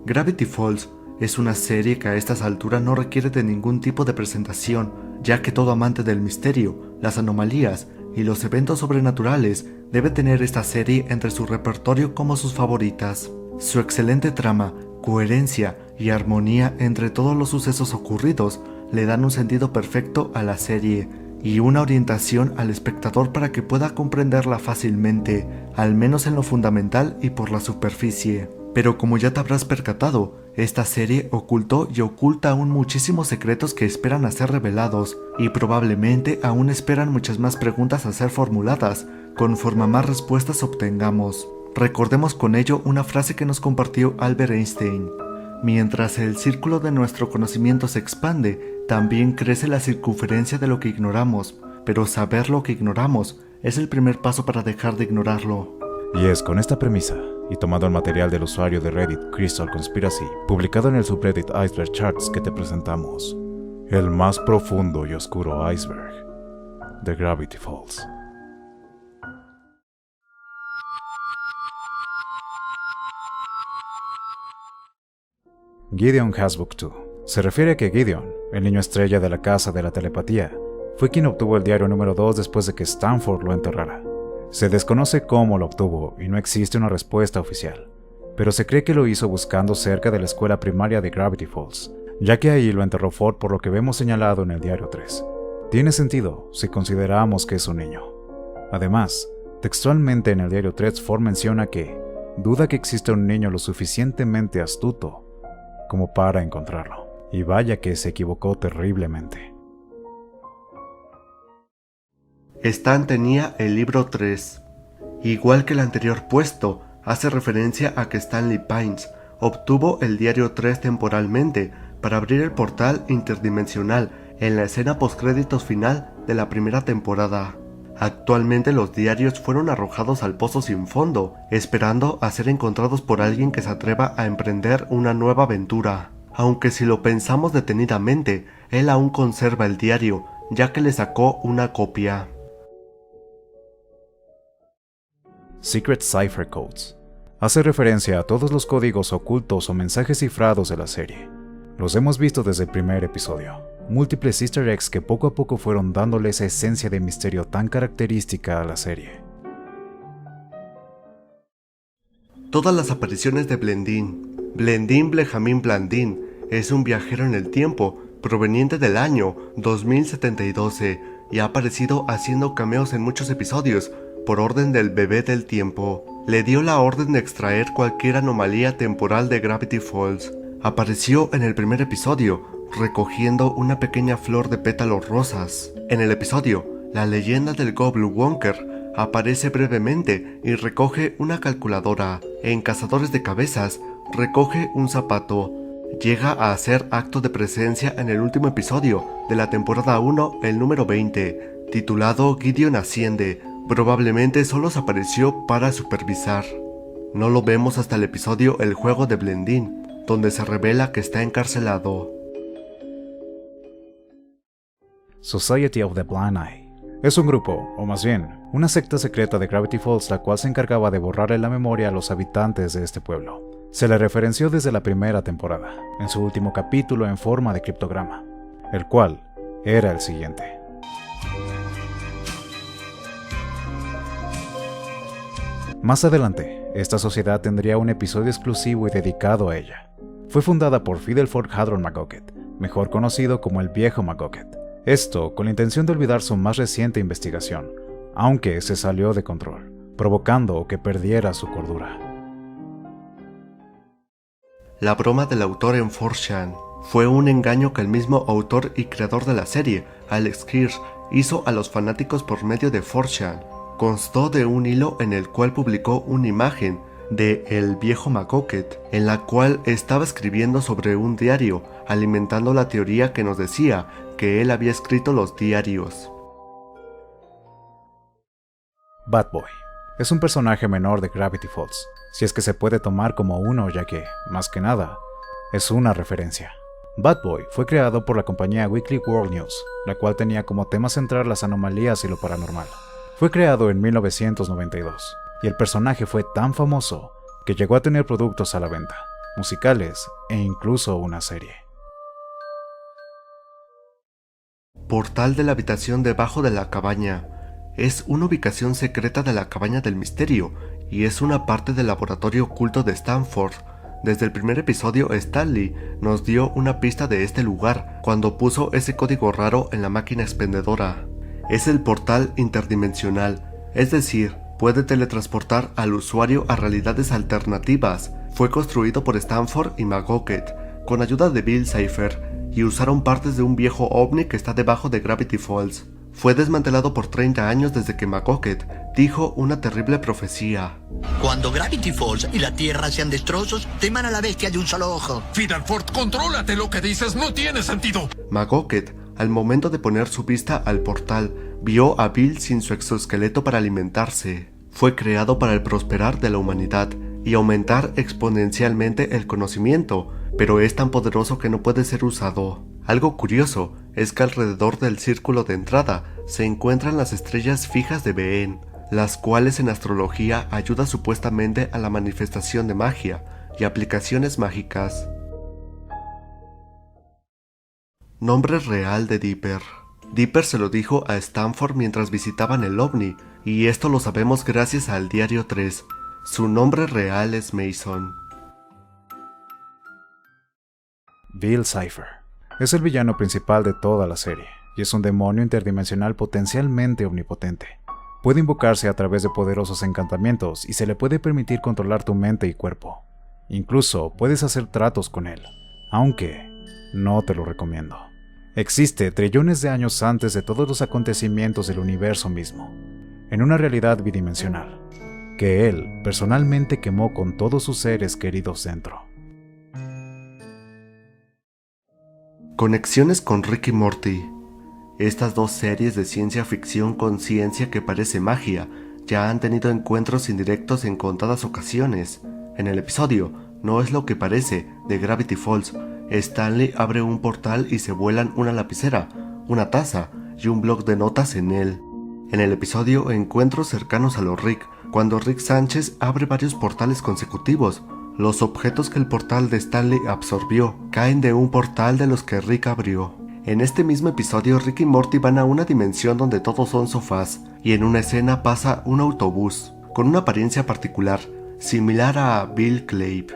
Gravity Falls es una serie que a estas alturas no requiere de ningún tipo de presentación, ya que todo amante del misterio, las anomalías y los eventos sobrenaturales debe tener esta serie entre su repertorio como sus favoritas. Su excelente trama, coherencia y armonía entre todos los sucesos ocurridos le dan un sentido perfecto a la serie y una orientación al espectador para que pueda comprenderla fácilmente, al menos en lo fundamental y por la superficie. Pero como ya te habrás percatado, esta serie ocultó y oculta aún muchísimos secretos que esperan a ser revelados, y probablemente aún esperan muchas más preguntas a ser formuladas, conforme más respuestas obtengamos. Recordemos con ello una frase que nos compartió Albert Einstein: mientras el círculo de nuestro conocimiento se expande, también crece la circunferencia de lo que ignoramos, pero saber lo que ignoramos es el primer paso para dejar de ignorarlo. Y es con esta premisa, y tomado el material del usuario de Reddit Crystal Conspiracy, publicado en el subreddit Iceberg Charts, que te presentamos el más profundo y oscuro iceberg de Gravity Falls. Gideon Hasbook 2. Se refiere a que Gideon, el niño estrella de la Casa de la Telepatía, fue quien obtuvo el diario número 2 después de que Stanford lo enterrara. Se desconoce cómo lo obtuvo y no existe una respuesta oficial, pero se cree que lo hizo buscando cerca de la escuela primaria de Gravity Falls, ya que ahí lo enterró Ford por lo que vemos señalado en el diario 3. Tiene sentido si consideramos que es un niño. Además, textualmente en el diario 3 Ford menciona que duda que exista un niño lo suficientemente astuto como para encontrarlo, y vaya que se equivocó terriblemente. Stan tenía el libro 3. Igual que el anterior puesto, hace referencia a que Stanley Pines obtuvo el diario 3 temporalmente para abrir el portal interdimensional en la escena postcréditos final de la primera temporada. Actualmente los diarios fueron arrojados al pozo sin fondo, esperando a ser encontrados por alguien que se atreva a emprender una nueva aventura. Aunque si lo pensamos detenidamente, él aún conserva el diario, ya que le sacó una copia. Secret Cipher Codes. Hace referencia a todos los códigos ocultos o mensajes cifrados de la serie. Los hemos visto desde el primer episodio. Múltiples easter eggs que poco a poco fueron dándole esa esencia de misterio tan característica a la serie. Todas las apariciones de Blendin Benjamin Blandin es un viajero en el tiempo proveniente del año 2012 y ha aparecido haciendo cameos en muchos episodios por orden del bebé del tiempo. Le dio la orden de extraer cualquier anomalía temporal de Gravity Falls. Apareció en el primer episodio recogiendo una pequeña flor de pétalos rosas. En el episodio, la leyenda del Goblin Wonker aparece brevemente y recoge una calculadora. En Cazadores de Cabezas, recoge un zapato. Llega a hacer acto de presencia en el último episodio de la temporada 1, el número 20, titulado Gideon Asciende. Probablemente solo se apareció para supervisar. No lo vemos hasta el episodio El Juego de Blendin, donde se revela que está encarcelado. Society of the Blind Eye. Es un grupo, o más bien, una secta secreta de Gravity Falls la cual se encargaba de borrarle la memoria a los habitantes de este pueblo. Se le referenció desde la primera temporada, en su último capítulo en forma de criptograma, el cual era el siguiente. Más adelante, esta sociedad tendría un episodio exclusivo y dedicado a ella. Fue fundada por Fidelford Hadron McGocket, mejor conocido como el Viejo McGocket. Esto con la intención de olvidar su más reciente investigación, aunque se salió de control, provocando que perdiera su cordura. La broma del autor en 4chan fue un engaño que el mismo autor y creador de la serie, Alex Hirsch, hizo a los fanáticos por medio de 4chan. Constó de un hilo en el cual publicó una imagen de El Viejo McGocket, en la cual estaba escribiendo sobre un diario, alimentando la teoría que nos decía que él había escrito los diarios. Batboy es un personaje menor de Gravity Falls, si es que se puede tomar como uno, ya que, más que nada, es una referencia. Batboy fue creado por la compañía Weekly World News, la cual tenía como tema central las anomalías y lo paranormal. Fue creado en 1992, y el personaje fue tan famoso que llegó a tener productos a la venta. musicales e incluso una serie. Portal de la habitación debajo de la cabaña. Es una ubicación secreta de la cabaña del misterio y es una parte del laboratorio oculto de Stanford. Desde el primer episodio, Stanley nos dio una pista de este lugar cuando puso ese código raro en la máquina expendedora. Es el portal interdimensional, es decir, puede teletransportar al usuario a realidades alternativas. Fue construido por Stanford y McGocket con ayuda de Bill Cipher y usaron partes de un viejo ovni que está debajo de Gravity Falls. Fue desmantelado por 30 años desde que McGocket dijo una terrible profecía. Cuando Gravity Falls y la Tierra sean destrozos, teman a la bestia de un solo ojo. Fidelford, contrólate, lo que dices no tiene sentido. McGocket, al momento de poner su vista al portal, vio a Bill sin su exoesqueleto para alimentarse. Fue creado para el prosperar de la humanidad y aumentar exponencialmente el conocimiento, pero es tan poderoso que no puede ser usado. Algo curioso es que alrededor del círculo de entrada se encuentran las estrellas fijas de Behn, las cuales en astrología ayuda supuestamente a la manifestación de magia y aplicaciones mágicas. Nombre real de Dipper. Dipper se lo dijo a Stanford mientras visitaban el OVNI, y esto lo sabemos gracias al Diario 3. Su nombre real es Mason. Bill Cipher es el villano principal de toda la serie, y es un demonio interdimensional potencialmente omnipotente. Puede invocarse a través de poderosos encantamientos y se le puede permitir controlar tu mente y cuerpo. Incluso puedes hacer tratos con él, aunque no te lo recomiendo. Existe trillones de años antes de todos los acontecimientos del universo mismo, en una realidad bidimensional, que él personalmente quemó con todos sus seres queridos dentro. Conexiones con Rick y Morty. Estas dos series de ciencia ficción con ciencia que parece magia ya han tenido encuentros indirectos en contadas ocasiones. En el episodio No es lo que parece de Gravity Falls, Stanley abre un portal y se vuelan una lapicera, una taza y un bloc de notas en él. En el episodio Encuentros cercanos a los Rick, cuando Rick Sánchez abre varios portales consecutivos, los objetos que el portal de Stanley absorbió caen de un portal de los que Rick abrió. En este mismo episodio, Rick y Morty van a una dimensión donde todos son sofás, y en una escena pasa un autobús, con una apariencia particular, similar a Bill Clave.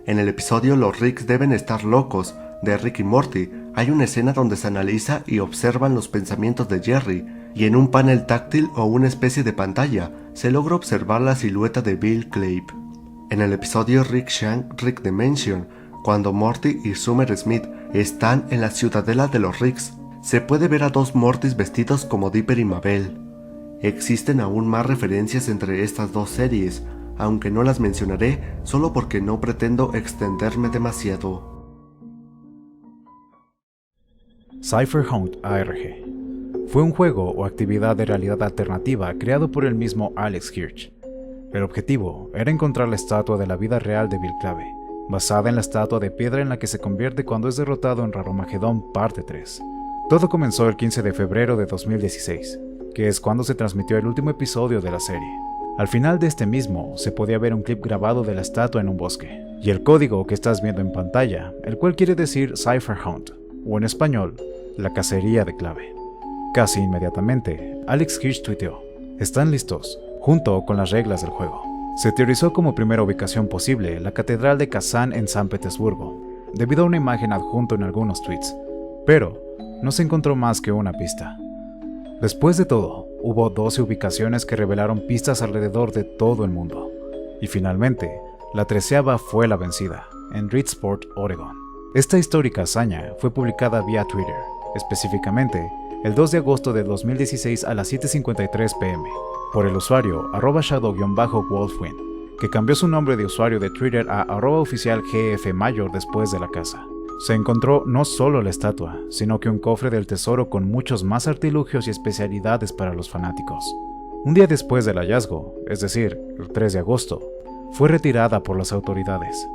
En el episodio Los Ricks deben estar locos, de Rick y Morty, hay una escena donde se analiza y observan los pensamientos de Jerry, y en un panel táctil o una especie de pantalla, se logra observar la silueta de Bill Clave. En el episodio Rick Shank, Rick Dimension, cuando Morty y Summer Smith están en la ciudadela de los Ricks, se puede ver a dos Mortys vestidos como Dipper y Mabel. Existen aún más referencias entre estas dos series, aunque no las mencionaré solo porque no pretendo extenderme demasiado. Cypherhunt ARG fue un juego o actividad de realidad alternativa creado por el mismo Alex Hirsch. El objetivo era encontrar la estatua de la vida real de Bill Clave, basada en la estatua de piedra en la que se convierte cuando es derrotado en Raromagedón Parte 3. Todo comenzó el 15 de febrero de 2016, que es cuando se transmitió el último episodio de la serie. Al final de este mismo, se podía ver un clip grabado de la estatua en un bosque, y el código que estás viendo en pantalla, el cual quiere decir Cypherhunt, o en español, la cacería de Clave. Casi inmediatamente, Alex Hirsch tuiteó: "Están listos", junto con las reglas del juego. Se teorizó como primera ubicación posible la Catedral de Kazán en San Petersburgo, debido a una imagen adjunto en algunos tweets, pero no se encontró más que una pista. Después de todo, hubo 12 ubicaciones que revelaron pistas alrededor de todo el mundo, y finalmente, la 13ª fue la vencida, en Reedsport, Oregon. Esta histórica hazaña fue publicada vía Twitter, específicamente el 2 de agosto de 2016 a las 7:53 p.m., por el usuario @shadow_wolfwin, que cambió su nombre de usuario de Twitter a @oficialgfmayor después de la caza. Se encontró no solo la estatua, sino que un cofre del tesoro con muchos más artilugios y especialidades para los fanáticos. Un día después del hallazgo, es decir, el 3 de agosto, fue retirada por las autoridades,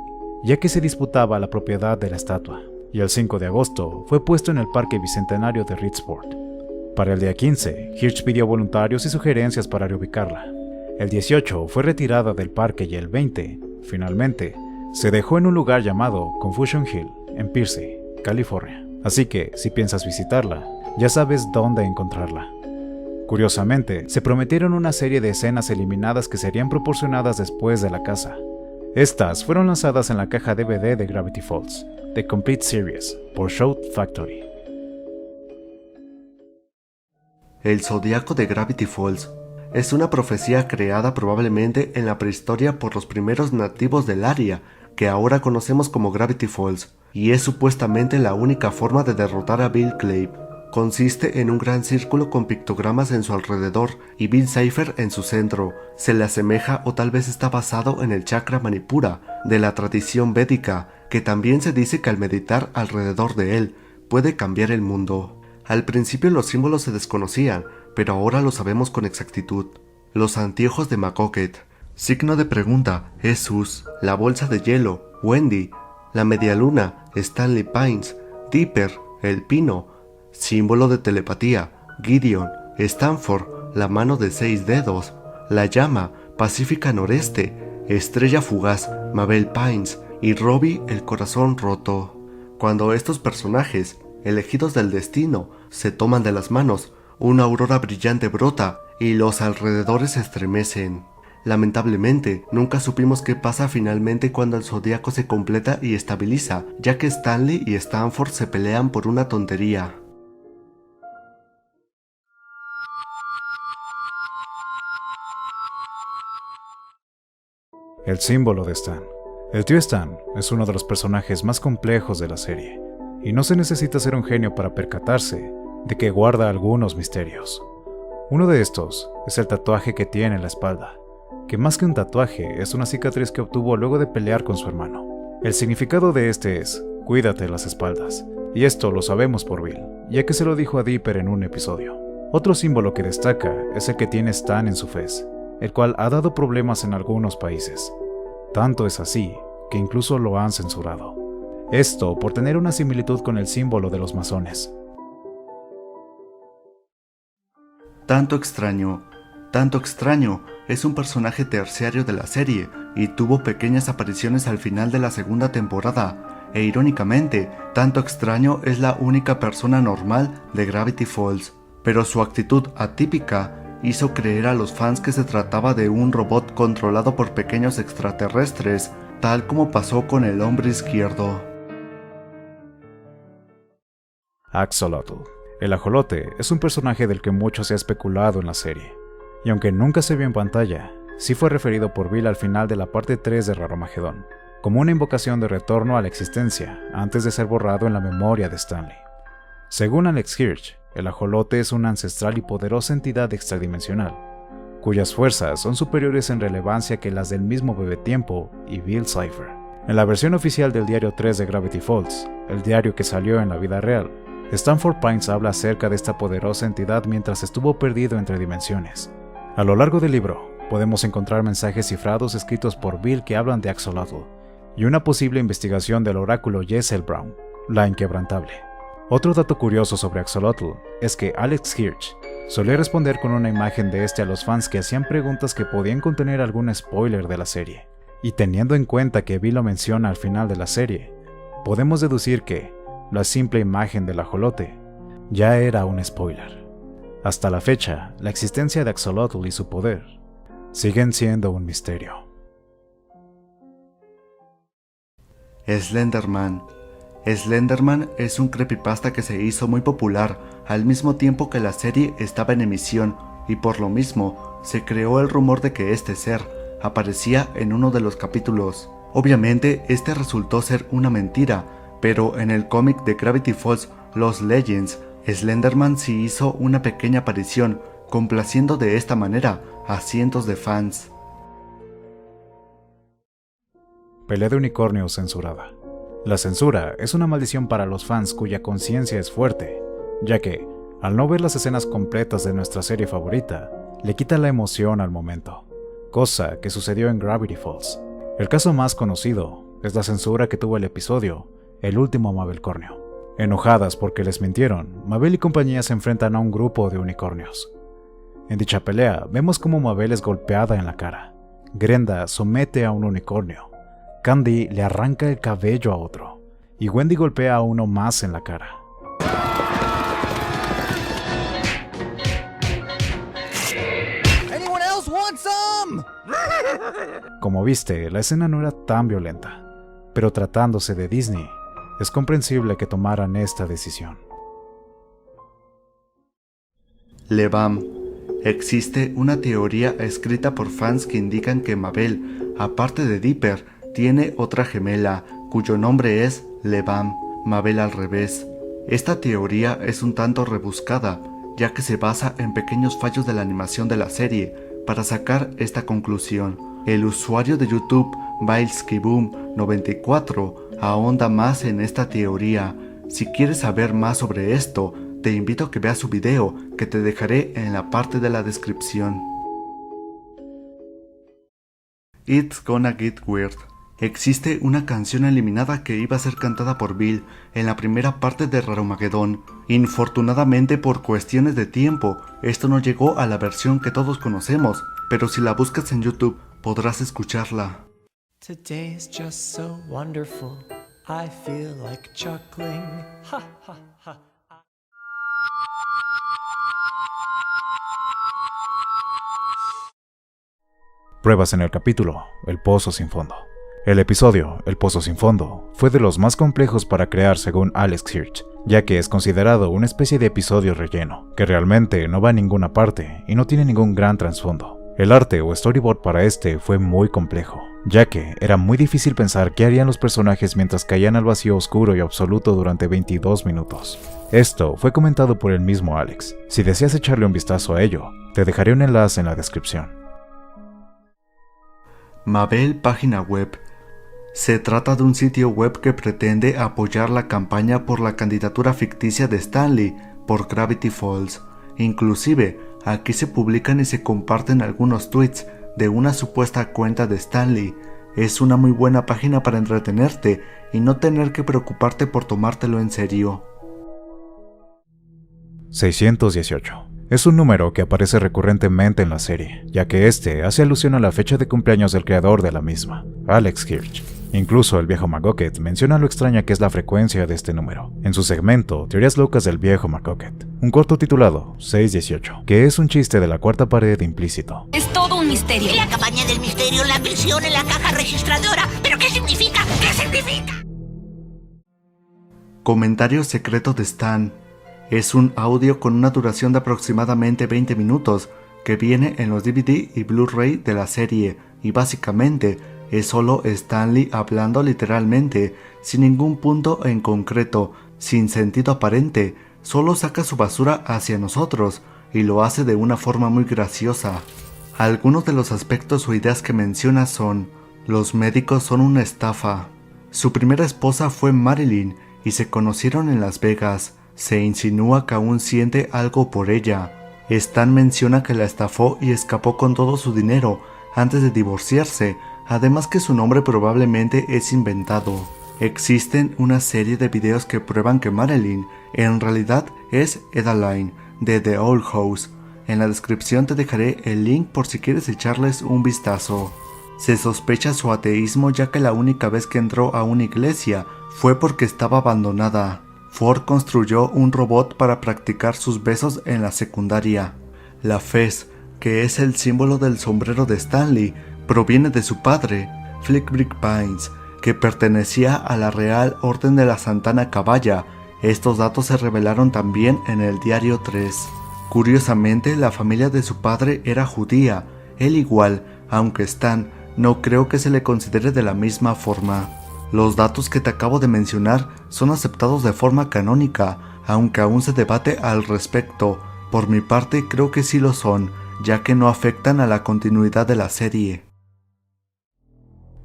ya que se disputaba la propiedad de la estatua, y el 5 de agosto fue puesto en el Parque Bicentenario de Reedsport. Para el día 15, Hirsch pidió voluntarios y sugerencias para reubicarla. El 18 fue retirada del parque y el 20, finalmente, Se dejó en un lugar llamado Confusion Hill, en Pierce, California. Así que, si piensas visitarla, ya sabes dónde encontrarla. Curiosamente, se prometieron una serie de escenas eliminadas que serían proporcionadas después de la casa. Estas fueron lanzadas en la caja DVD de Gravity Falls, The Complete Series, por Shout Factory. El zodiaco de Gravity Falls es una profecía creada probablemente en la prehistoria por los primeros nativos del área, que ahora conocemos como Gravity Falls, y es supuestamente la única forma de derrotar a Bill Clave. Consiste en un gran círculo con pictogramas en su alrededor y Bill Cipher en su centro. Se le asemeja o tal vez está basado en el chakra Manipura de la tradición védica, que también se dice que al meditar alrededor de él puede cambiar el mundo. Al principio los símbolos se desconocían, pero ahora lo sabemos con exactitud. Los anteojos de Macoquet, signo de pregunta, Jesús, la bolsa de hielo, Wendy, la medialuna, Stanley Pines, Dipper, el pino, símbolo de telepatía, Gideon, Stanford, la mano de 6 dedos, la llama, Pacífica Noreste, estrella fugaz, Mabel Pines y Robbie, el corazón roto. Cuando estos personajes, elegidos del destino, se toman de las manos, una aurora brillante brota y los alrededores se estremecen. Lamentablemente, nunca supimos qué pasa finalmente cuando el zodiaco se completa y estabiliza, ya que Stanley y Stanford se pelean por una tontería. El símbolo de Stan. El tío Stan es uno de los personajes más complejos de la serie, y no se necesita ser un genio para percatarse de que guarda algunos misterios. Uno de estos es el tatuaje que tiene en la espalda, que más que un tatuaje es una cicatriz que obtuvo luego de pelear con su hermano. El significado de este es, cuídate las espaldas, y esto lo sabemos por Bill, ya que se lo dijo a Dipper en un episodio. Otro símbolo que destaca es el que tiene Stan en su fez, el cual ha dado problemas en algunos países. Tanto es así que incluso lo han censurado. Esto por tener una similitud con el símbolo de los masones. Tanto Extraño es un personaje terciario de la serie y tuvo pequeñas apariciones al final de la segunda temporada, e irónicamente, Tanto Extraño es la única persona normal de Gravity Falls, pero su actitud atípica hizo creer a los fans que se trataba de un robot controlado por pequeños extraterrestres, tal como pasó con el hombre izquierdo. Axolotl. El ajolote es un personaje del que mucho se ha especulado en la serie, y aunque nunca se vio en pantalla, sí fue referido por Bill al final de la parte 3 de Raromagedón, como una invocación de retorno a la existencia antes de ser borrado en la memoria de Stanley. Según Alex Hirsch, el ajolote es una ancestral y poderosa entidad extradimensional, cuyas fuerzas son superiores en relevancia que las del mismo Bebetiempo y Bill Cipher. En la versión oficial del diario 3 de Gravity Falls, el diario que salió en la vida real, Stanford Pines habla acerca de esta poderosa entidad mientras estuvo perdido entre dimensiones. A lo largo del libro, podemos encontrar mensajes cifrados escritos por Bill que hablan de Axolotl, y una posible investigación del oráculo Jessel Brown, la inquebrantable. Otro dato curioso sobre Axolotl es que Alex Hirsch solía responder con una imagen de este a los fans que hacían preguntas que podían contener algún spoiler de la serie. Y teniendo en cuenta que Bill lo menciona al final de la serie, podemos deducir que la simple imagen del ajolote ya era un spoiler. Hasta la fecha, la existencia de Axolotl y su poder siguen siendo un misterio. Slenderman. Slenderman es un creepypasta que se hizo muy popular al mismo tiempo que la serie estaba en emisión, y por lo mismo se creó el rumor de que este ser aparecía en uno de los capítulos. Obviamente este resultó ser una mentira, pero en el cómic de Gravity Falls Lost Legends, Slenderman sí hizo una pequeña aparición, complaciendo de esta manera a cientos de fans. Pelea de unicornios censurada. La censura es una maldición para los fans cuya conciencia es fuerte, ya que, al no ver las escenas completas de nuestra serie favorita, le quita la emoción al momento, cosa que sucedió en Gravity Falls. El caso más conocido es la censura que tuvo el episodio El último Mabelcornio. Enojadas porque les mintieron, Mabel y compañía se enfrentan a un grupo de unicornios. En dicha pelea, vemos cómo Mabel es golpeada en la cara. Grenda somete a un unicornio. Candy le arranca el cabello a otro, y Wendy golpea a uno más en la cara. Como viste, la escena no era tan violenta, pero tratándose de Disney, es comprensible que tomaran esta decisión. LeBam. Existe una teoría escrita por fans que indican que Mabel, aparte de Dipper, tiene otra gemela, cuyo nombre es LeBam, Mabel al revés. Esta teoría es un tanto rebuscada, ya que se basa en pequeños fallos de la animación de la serie para sacar esta conclusión. El usuario de YouTube BailskyBoom94 ahonda más en esta teoría. Si quieres saber más sobre esto, te invito a que veas su video, que te dejaré en la parte de la descripción. It's Gonna Get Weird. Existe una canción eliminada que iba a ser cantada por Bill en la primera parte de Raromagedón. Infortunadamente, por cuestiones de tiempo, esto no llegó a la versión que todos conocemos, pero si la buscas en YouTube podrás escucharla. Today's just so wonderful. I feel like chuckling. Ha ha ha. Pruebas en el capítulo El Pozo Sin Fondo. El episodio El Pozo Sin Fondo fue de los más complejos para crear según Alex Hirsch, ya que es considerado una especie de episodio relleno, que realmente no va a ninguna parte y no tiene ningún gran trasfondo. El arte o storyboard para este fue muy complejo, ya que era muy difícil pensar qué harían los personajes mientras caían al vacío oscuro y absoluto durante 22 minutos. Esto fue comentado por el mismo Alex. Si deseas echarle un vistazo a ello, te dejaré un enlace en la descripción. Mabel página web. Se trata de un sitio web que pretende apoyar la campaña por la candidatura ficticia de Stanley por Gravity Falls. Inclusive, aquí se publican y se comparten algunos tweets de una supuesta cuenta de Stanley. Es una muy buena página para entretenerte y no tener que preocuparte por tomártelo en serio. 618. Es un número que aparece recurrentemente en la serie, ya que este hace alusión a la fecha de cumpleaños del creador de la misma, Alex Hirsch. Incluso el viejo McGucket menciona lo extraña que es la frecuencia de este número, en su segmento Teorías locas del viejo McGucket, un corto titulado 618, que es un chiste de la cuarta pared implícito. Es todo un misterio. La cabaña del misterio, la prisión en la caja registradora. ¿Pero qué significa? ¿Qué significa? Comentario secreto de Stan. Es un audio con una duración de aproximadamente 20 minutos que viene en los DVD y Blu-ray de la serie y básicamente es solo Stanley hablando literalmente, sin ningún punto en concreto, sin sentido aparente, solo saca su basura hacia nosotros y lo hace de una forma muy graciosa. Algunos de los aspectos o ideas que menciona son: los médicos son una estafa, su primera esposa fue Marilyn y se conocieron en Las Vegas. Se insinúa que aún siente algo por ella. Stan menciona que la estafó y escapó con todo su dinero antes de divorciarse, además que su nombre probablemente es inventado. Existen una serie de videos que prueban que Marilyn en realidad es Edaline de The Old House. En la descripción te dejaré el link por si quieres echarles un vistazo. Se sospecha su ateísmo, ya que la única vez que entró a una iglesia fue porque estaba abandonada. Ford construyó un robot para practicar sus besos en la secundaria. La fez, que es el símbolo del sombrero de Stanley, proviene de su padre, Flickbrick Pines, que pertenecía a la Real Orden de la Santana Caballa. Estos datos se revelaron también en el Diario 3. Curiosamente, la familia de su padre era judía, él igual, aunque Stan no creo que se le considere de la misma forma. Los datos que te acabo de mencionar son aceptados de forma canónica, aunque aún se debate al respecto. Por mi parte creo que sí lo son, ya que no afectan a la continuidad de la serie.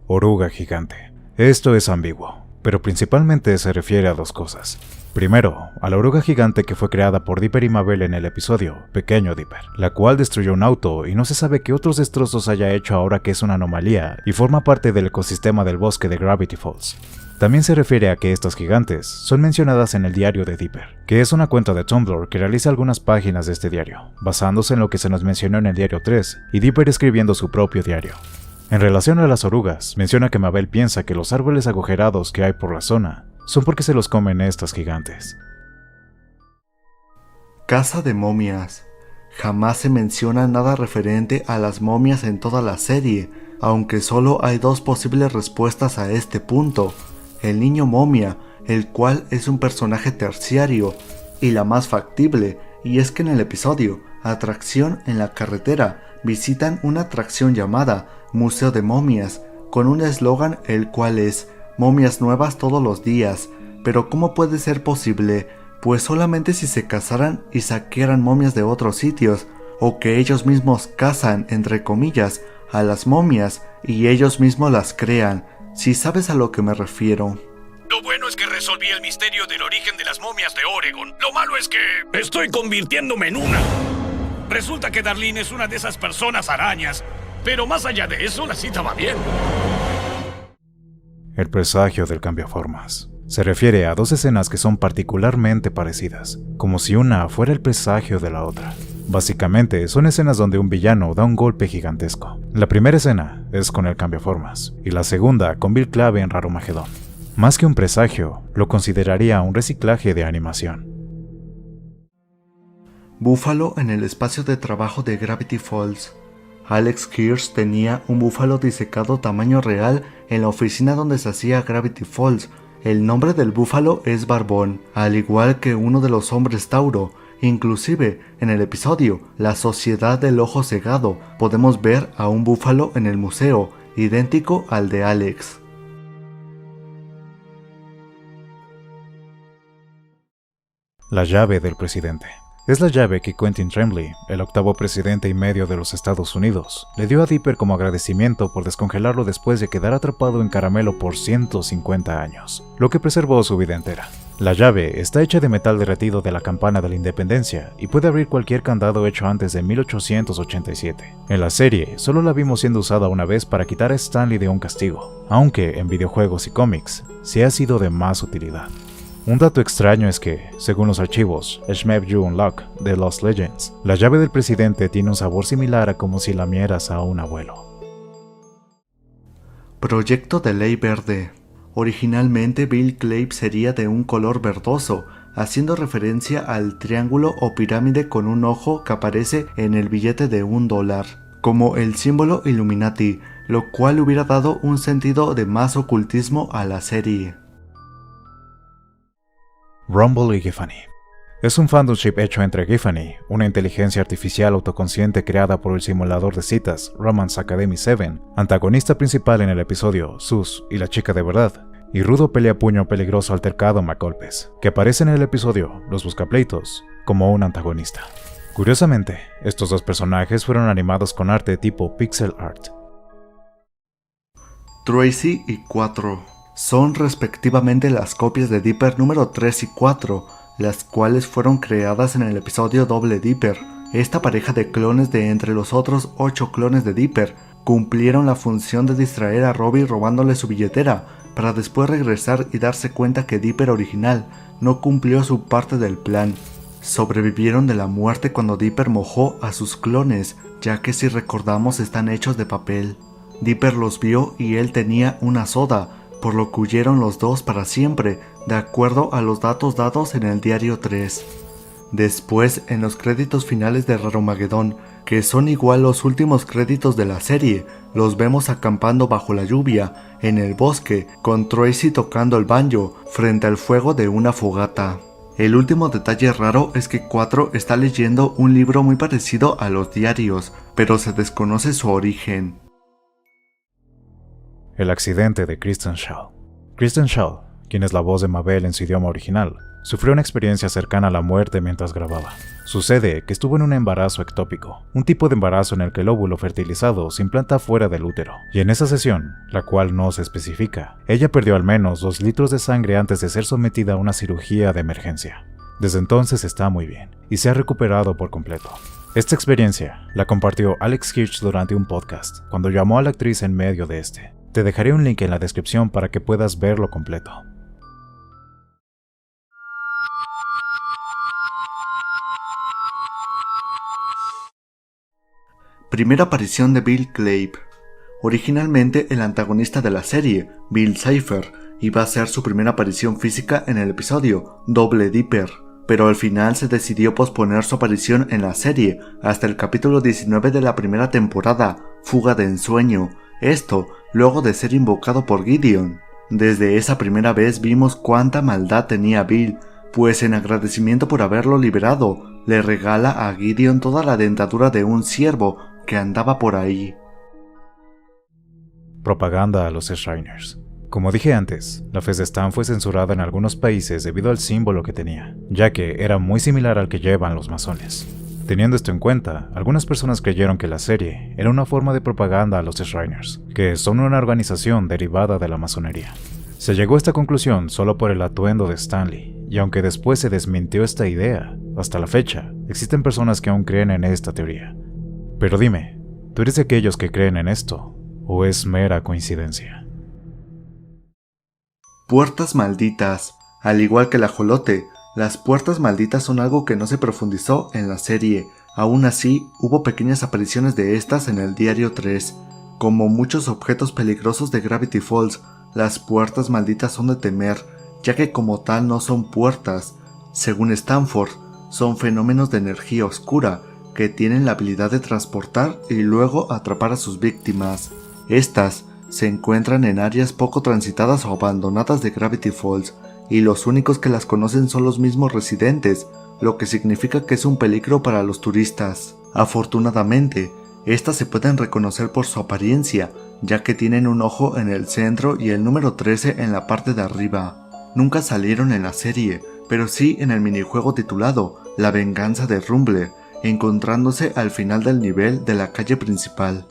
Oruga gigante. Esto es ambiguo, pero principalmente se refiere a dos cosas. Primero, a la oruga gigante que fue creada por Dipper y Mabel en el episodio Pequeño Dipper, la cual destruyó un auto y no se sabe qué otros destrozos haya hecho ahora que es una anomalía y forma parte del ecosistema del bosque de Gravity Falls. También se refiere a que estas gigantes son mencionadas en el diario de Dipper, que es una cuenta de Tumblr que realiza algunas páginas de este diario, basándose en lo que se nos mencionó en el diario 3 y Dipper escribiendo su propio diario. En relación a las orugas, menciona que Mabel piensa que los árboles agujerados que hay por la zona son porque se los comen estas gigantes. Casa de momias. Jamás se menciona nada referente a las momias en toda la serie, aunque solo hay dos posibles respuestas a este punto. El niño momia, el cual es un personaje terciario, y la más factible, y es que en el episodio Atracción en la carretera visitan una atracción llamada Museo de Momias, con un eslogan el cual es momias nuevas todos los días. Pero ¿cómo puede ser posible? Pues solamente si se cazaran y saquearan momias de otros sitios, o que ellos mismos cazan, entre comillas, a las momias y ellos mismos las crean, si sabes a lo que me refiero. Lo bueno es que resolví el misterio del origen de las momias de Oregon. Lo malo es que estoy convirtiéndome en una. Resulta que Darlene es una de esas personas arañas, pero más allá de eso, la cita va bien. El presagio del cambiaformas. Se refiere a dos escenas que son particularmente parecidas, como si una fuera el presagio de la otra. Básicamente, son escenas donde un villano da un golpe gigantesco. La primera escena es con el cambiaformas, y la segunda con Bill Clave en Raromagedón. Más que un presagio, lo consideraría un reciclaje de animación. Búfalo en el espacio de trabajo de Gravity Falls. Alex Hirsch tenía un búfalo disecado tamaño real en la oficina donde se hacía Gravity Falls. El nombre del búfalo es Barbón, al igual que uno de los hombres Tauro. Inclusive, en el episodio La Sociedad del Ojo Cegado, podemos ver a un búfalo en el museo, idéntico al de Alex. La llave del presidente. Es la llave que Quentin Tremblay, el octavo presidente y medio de los Estados Unidos, le dio a Dipper como agradecimiento por descongelarlo después de quedar atrapado en caramelo por 150 años, lo que preservó su vida entera. La llave está hecha de metal derretido de la campana de la Independencia y puede abrir cualquier candado hecho antes de 1887. En la serie, solo la vimos siendo usada una vez para quitar a Stanley de un castigo, aunque en videojuegos y cómics sí ha sido de más utilidad. Un dato extraño es que, según los archivos Shmev You Unlock de Lost Legends, la llave del presidente tiene un sabor similar a como si lamieras a un abuelo. Proyecto de ley verde. Originalmente Bill Clave sería de un color verdoso, haciendo referencia al triángulo o pirámide con un ojo que aparece en el billete de $1, como el símbolo Illuminati, lo cual hubiera dado un sentido de más ocultismo a la serie. Rumble y Giffany. Es un fandom ship hecho entre Giffany, una inteligencia artificial autoconsciente creada por el simulador de citas Romance Academy 7, antagonista principal en el episodio Sus y la chica de verdad, y rudo peleapuño peligroso altercado McGolpes, que aparece en el episodio Los Buscapleitos como un antagonista. Curiosamente, estos dos personajes fueron animados con arte tipo pixel art. Tracy y 4 son respectivamente las copias de Dipper número 3 y 4, las cuales fueron creadas en el episodio Double Dipper. Esta pareja de clones de entre los otros 8 clones de Dipper cumplieron la función de distraer a Robbie robándole su billetera, para después regresar y darse cuenta que Dipper original no cumplió su parte del plan. Sobrevivieron de la muerte cuando Dipper mojó a sus clones, ya que si recordamos están hechos de papel. Dipper los vio y él tenía una soda, por lo que huyeron los dos para siempre, de acuerdo a los datos dados en el diario 3. Después, en los créditos finales de Raromagedón, que son igual los últimos créditos de la serie, los vemos acampando bajo la lluvia, en el bosque, con Tracy tocando el banjo, frente al fuego de una fogata. El último detalle raro es que 4 está leyendo un libro muy parecido a los diarios, pero se desconoce su origen. El accidente de Kristen Schaal. Kristen Schaal, quien es la voz de Mabel en su idioma original, sufrió una experiencia cercana a la muerte mientras grababa. Sucede que estuvo en un embarazo ectópico, un tipo de embarazo en el que el óvulo fertilizado se implanta fuera del útero, y en esa sesión, la cual no se especifica, ella perdió al menos 2 litros de sangre antes de ser sometida a una cirugía de emergencia. Desde entonces está muy bien, y se ha recuperado por completo. Esta experiencia la compartió Alex Hirsch durante un podcast, cuando llamó a la actriz en medio de este. Te dejaré un link en la descripción para que puedas verlo completo. Primera aparición de Bill Clave. Originalmente el antagonista de la serie, Bill Cipher, iba a hacer su primera aparición física en el episodio Double Dipper, pero al final se decidió posponer su aparición en la serie hasta el capítulo 19 de la primera temporada, Fuga de ensueño, esto luego de ser invocado por Gideon. Desde esa primera vez vimos cuánta maldad tenía Bill, pues en agradecimiento por haberlo liberado, le regala a Gideon toda la dentadura de un ciervo que andaba por ahí. Propaganda a los Shriners. Como dije antes, la Fez de Stan fue censurada en algunos países debido al símbolo que tenía, ya que era muy similar al que llevan los masones. Teniendo esto en cuenta, algunas personas creyeron que la serie era una forma de propaganda a los Shriners, que son una organización derivada de la masonería. Se llegó a esta conclusión solo por el atuendo de Stanley, y aunque después se desmintió esta idea, hasta la fecha, existen personas que aún creen en esta teoría. Pero dime, ¿tú eres de aquellos que creen en esto, o es mera coincidencia? Puertas malditas. Al igual que el ajolote, las puertas malditas son algo que no se profundizó en la serie. Aún así, hubo pequeñas apariciones de estas en el diario 3. Como muchos objetos peligrosos de Gravity Falls, las puertas malditas son de temer, ya que como tal no son puertas. Según Stanford, son fenómenos de energía oscura que tienen la habilidad de transportar y luego atrapar a sus víctimas. Estas se encuentran en áreas poco transitadas o abandonadas de Gravity Falls, y los únicos que las conocen son los mismos residentes, lo que significa que es un peligro para los turistas. Afortunadamente, estas se pueden reconocer por su apariencia, ya que tienen un ojo en el centro y el número 13 en la parte de arriba. Nunca salieron en la serie, pero sí en el minijuego titulado La venganza de Rumbler, encontrándose al final del nivel de la calle principal.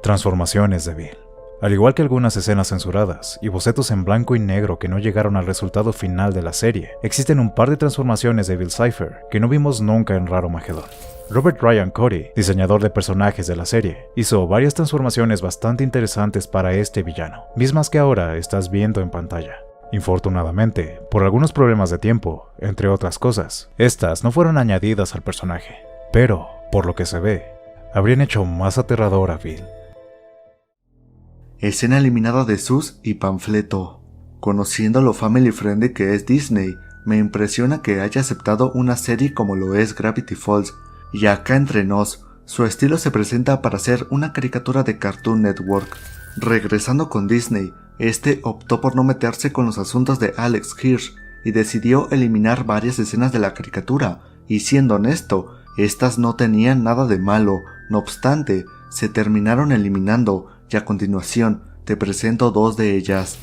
Transformaciones de Bill. Al igual que algunas escenas censuradas y bocetos en blanco y negro que no llegaron al resultado final de la serie, existen un par de transformaciones de Bill Cipher que no vimos nunca en Raromagedón. Robert Ryan Cody, diseñador de personajes de la serie, hizo varias transformaciones bastante interesantes para este villano, mismas que ahora estás viendo en pantalla. Infortunadamente, por algunos problemas de tiempo, entre otras cosas, estas no fueron añadidas al personaje, pero, por lo que se ve, habrían hecho más aterrador a Bill. Escena eliminada de Sus y Panfleto. Conociendo lo family friendly que es Disney, me impresiona que haya aceptado una serie como lo es Gravity Falls, y acá entre nos, su estilo se presenta para ser una caricatura de Cartoon Network. Regresando con Disney, este optó por no meterse con los asuntos de Alex Hirsch y decidió eliminar varias escenas de la caricatura, y siendo honesto, estas no tenían nada de malo, no obstante, se terminaron eliminando, y a continuación te presento dos de ellas.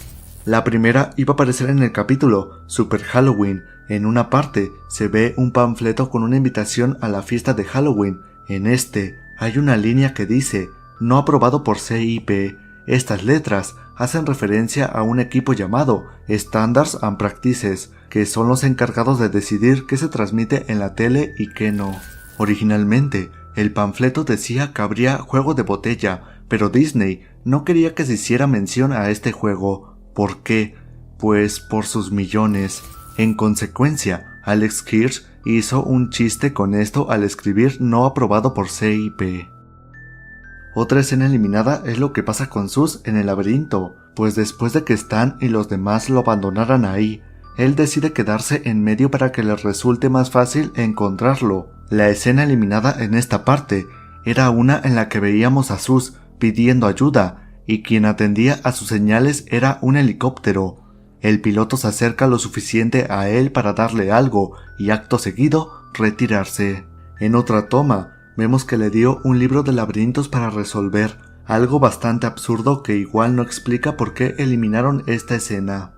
La primera iba a aparecer en el capítulo Super Halloween. En una parte se ve un panfleto con una invitación a la fiesta de Halloween. En este hay una línea que dice no aprobado por CIP. Estas letras hacen referencia a un equipo llamado Standards and Practices, que son los encargados de decidir qué se transmite en la tele y qué no. Originalmente, el panfleto decía que habría juego de botella, pero Disney no quería que se hiciera mención a este juego. ¿Por qué? Pues por sus millones. En consecuencia, Alex Hirsch hizo un chiste con esto al escribir no aprobado por CIP. Otra escena eliminada es lo que pasa con Sus en el laberinto, pues después de que Stan y los demás lo abandonaran ahí, él decide quedarse en medio para que les resulte más fácil encontrarlo. La escena eliminada en esta parte era una en la que veíamos a Sus pidiendo ayuda, y quien atendía a sus señales era un helicóptero. El piloto se acerca lo suficiente a él para darle algo y acto seguido retirarse. En otra toma, vemos que le dio un libro de laberintos para resolver, algo bastante absurdo que igual no explica por qué eliminaron esta escena.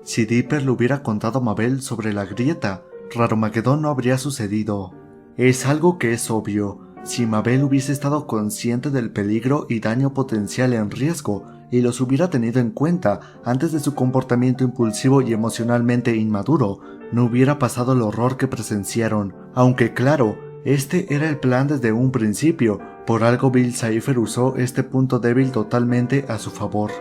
Si Dipper le hubiera contado a Mabel sobre la grieta, Raromagedón no habría sucedido. Es algo que es obvio. Si Mabel hubiese estado consciente del peligro y daño potencial en riesgo y los hubiera tenido en cuenta antes de su comportamiento impulsivo y emocionalmente inmaduro, no hubiera pasado el horror que presenciaron. Aunque claro, este era el plan desde un principio, por algo Bill Cipher usó este punto débil totalmente a su favor.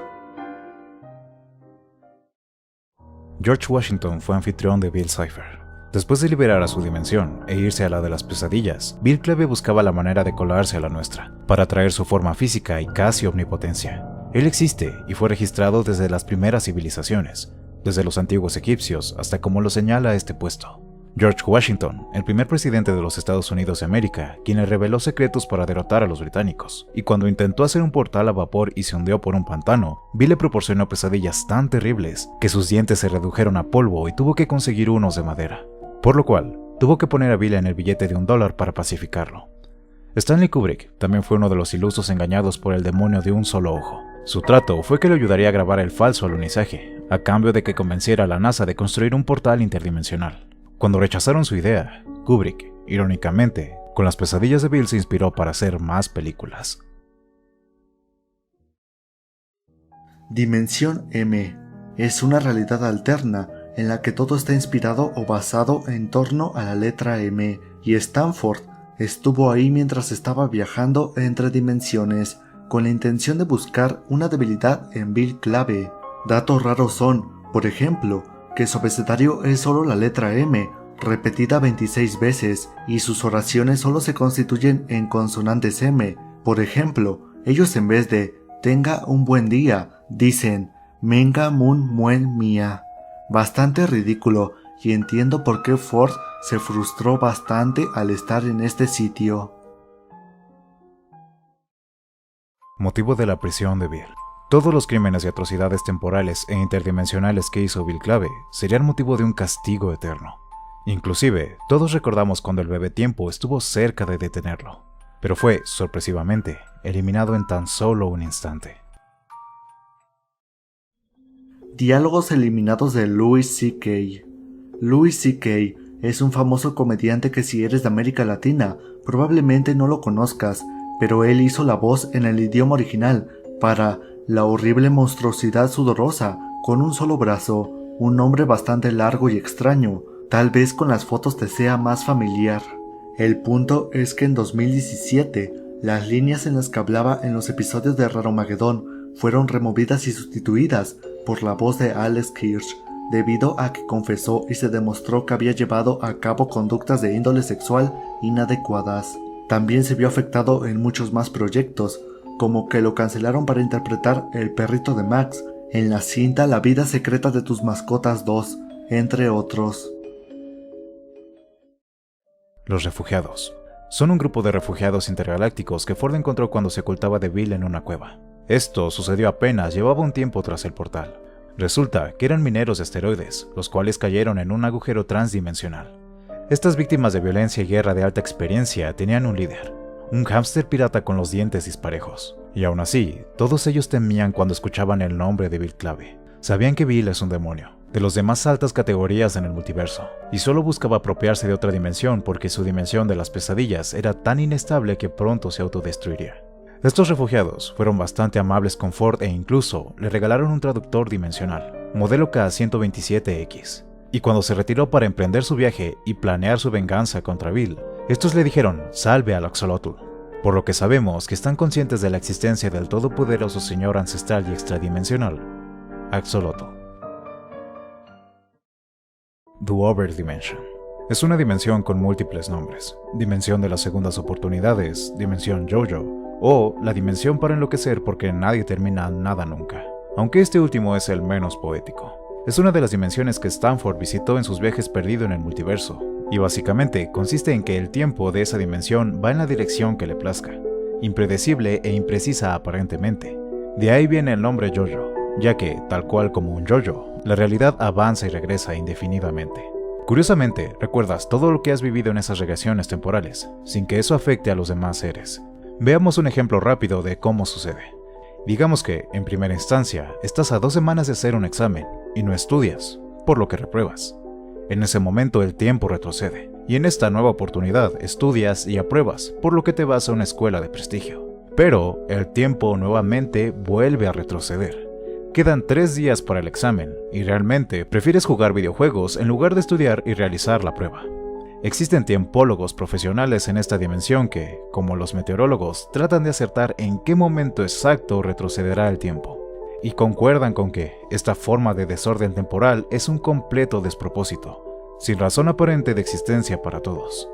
George Washington fue anfitrión de Bill Cipher. Después de liberar a su dimensión e irse a la de las pesadillas, Bill Clave buscaba la manera de colarse a la nuestra, para traer su forma física y casi omnipotencia. Él existe y fue registrado desde las primeras civilizaciones, desde los antiguos egipcios hasta como lo señala este puesto. George Washington, el primer presidente de los Estados Unidos de América, quien le reveló secretos para derrotar a los británicos, y cuando intentó hacer un portal a vapor y se hundió por un pantano, Bill le proporcionó pesadillas tan terribles que sus dientes se redujeron a polvo y tuvo que conseguir unos de madera, por lo cual tuvo que poner a Bill en el billete de $1 para pacificarlo. Stanley Kubrick también fue uno de los ilusos engañados por el demonio de un solo ojo. Su trato fue que le ayudaría a grabar el falso alunizaje, a cambio de que convenciera a la NASA de construir un portal interdimensional. Cuando rechazaron su idea, Kubrick, irónicamente, con las pesadillas de Bill se inspiró para hacer más películas. Dimensión M es una realidad alterna en la que todo está inspirado o basado en torno a la letra M, y Stanford estuvo ahí mientras estaba viajando entre dimensiones, con la intención de buscar una debilidad en Bill Clave. Datos raros son, por ejemplo, que su abecedario es solo la letra M, repetida 26 veces, y sus oraciones solo se constituyen en consonantes M. Por ejemplo, ellos en vez de tenga un buen día, dicen menga mun muen mía. Bastante ridículo, y entiendo por qué Ford se frustró bastante al estar en este sitio. Motivo de la prisión de Bill. Todos los crímenes y atrocidades temporales e interdimensionales que hizo Bill Clave serían motivo de un castigo eterno. Inclusive, todos recordamos cuando el bebé tiempo estuvo cerca de detenerlo, pero fue, sorpresivamente, eliminado en tan solo un instante. Diálogos eliminados de Louis C.K. Louis C.K. es un famoso comediante que si eres de América Latina, probablemente no lo conozcas, pero él hizo la voz en el idioma original para La horrible monstruosidad sudorosa, con un solo brazo, un nombre bastante largo y extraño, tal vez con las fotos te sea más familiar. El punto es que en 2017, las líneas en las que hablaba en los episodios de Raromagedón fueron removidas y sustituidas por la voz de Alex Kirsch, debido a que confesó y se demostró que había llevado a cabo conductas de índole sexual inadecuadas. También se vio afectado en muchos más proyectos, como que lo cancelaron para interpretar el perrito de Max en la cinta La vida secreta de tus mascotas 2, entre otros. Los refugiados. Son un grupo de refugiados intergalácticos que Ford encontró cuando se ocultaba de Bill en una cueva. Esto sucedió apenas llevaba un tiempo tras el portal. Resulta que eran mineros de asteroides, los cuales cayeron en un agujero transdimensional. Estas víctimas de violencia y guerra de alta experiencia tenían un líder, un hámster pirata con los dientes disparejos. Y aún así, todos ellos temían cuando escuchaban el nombre de Bill Clave. Sabían que Bill es un demonio, de los de más altas categorías en el multiverso, y solo buscaba apropiarse de otra dimensión porque su dimensión de las pesadillas era tan inestable que pronto se autodestruiría. Estos refugiados fueron bastante amables con Ford e incluso le regalaron un traductor dimensional, modelo K-127X. Y cuando se retiró para emprender su viaje y planear su venganza contra Bill, estos le dijeron salve al Axolotl, por lo que sabemos que están conscientes de la existencia del todopoderoso señor ancestral y extradimensional, Axolotl. The Other Dimension. Es una dimensión con múltiples nombres: dimensión de las segundas oportunidades, dimensión JoJo, o la dimensión para enloquecer porque nadie termina nada nunca, aunque este último es el menos poético. Es una de las dimensiones que Stanford visitó en sus viajes perdido en el multiverso, y básicamente consiste en que el tiempo de esa dimensión va en la dirección que le plazca, impredecible e imprecisa aparentemente. De ahí viene el nombre JoJo, ya que, tal cual como un JoJo, la realidad avanza y regresa indefinidamente. Curiosamente, recuerdas todo lo que has vivido en esas regresiones temporales, sin que eso afecte a los demás seres. Veamos un ejemplo rápido de cómo sucede. Digamos que, en primera instancia, estás a 2 semanas de hacer un examen y no estudias, por lo que repruebas. En ese momento el tiempo retrocede, y en esta nueva oportunidad estudias y apruebas, por lo que te vas a una escuela de prestigio. Pero el tiempo nuevamente vuelve a retroceder. Quedan 3 días para el examen, y realmente prefieres jugar videojuegos en lugar de estudiar y realizar la prueba. Existen tiempólogos profesionales en esta dimensión que, como los meteorólogos, tratan de acertar en qué momento exacto retrocederá el tiempo, y concuerdan con que esta forma de desorden temporal es un completo despropósito. sin razón aparente de existencia para todos.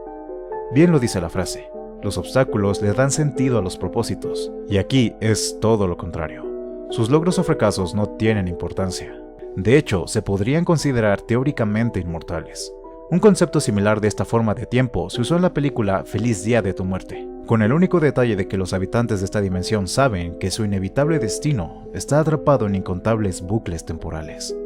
Bien lo dice la frase, los obstáculos le dan sentido a los propósitos, y aquí es todo lo contrario. Sus logros o fracasos no tienen importancia. De hecho, se podrían considerar teóricamente inmortales. Un concepto similar de esta forma de tiempo se usó en la película Feliz Día de tu Muerte, con el único detalle de que los habitantes de esta dimensión saben que su inevitable destino está atrapado en incontables bucles temporales.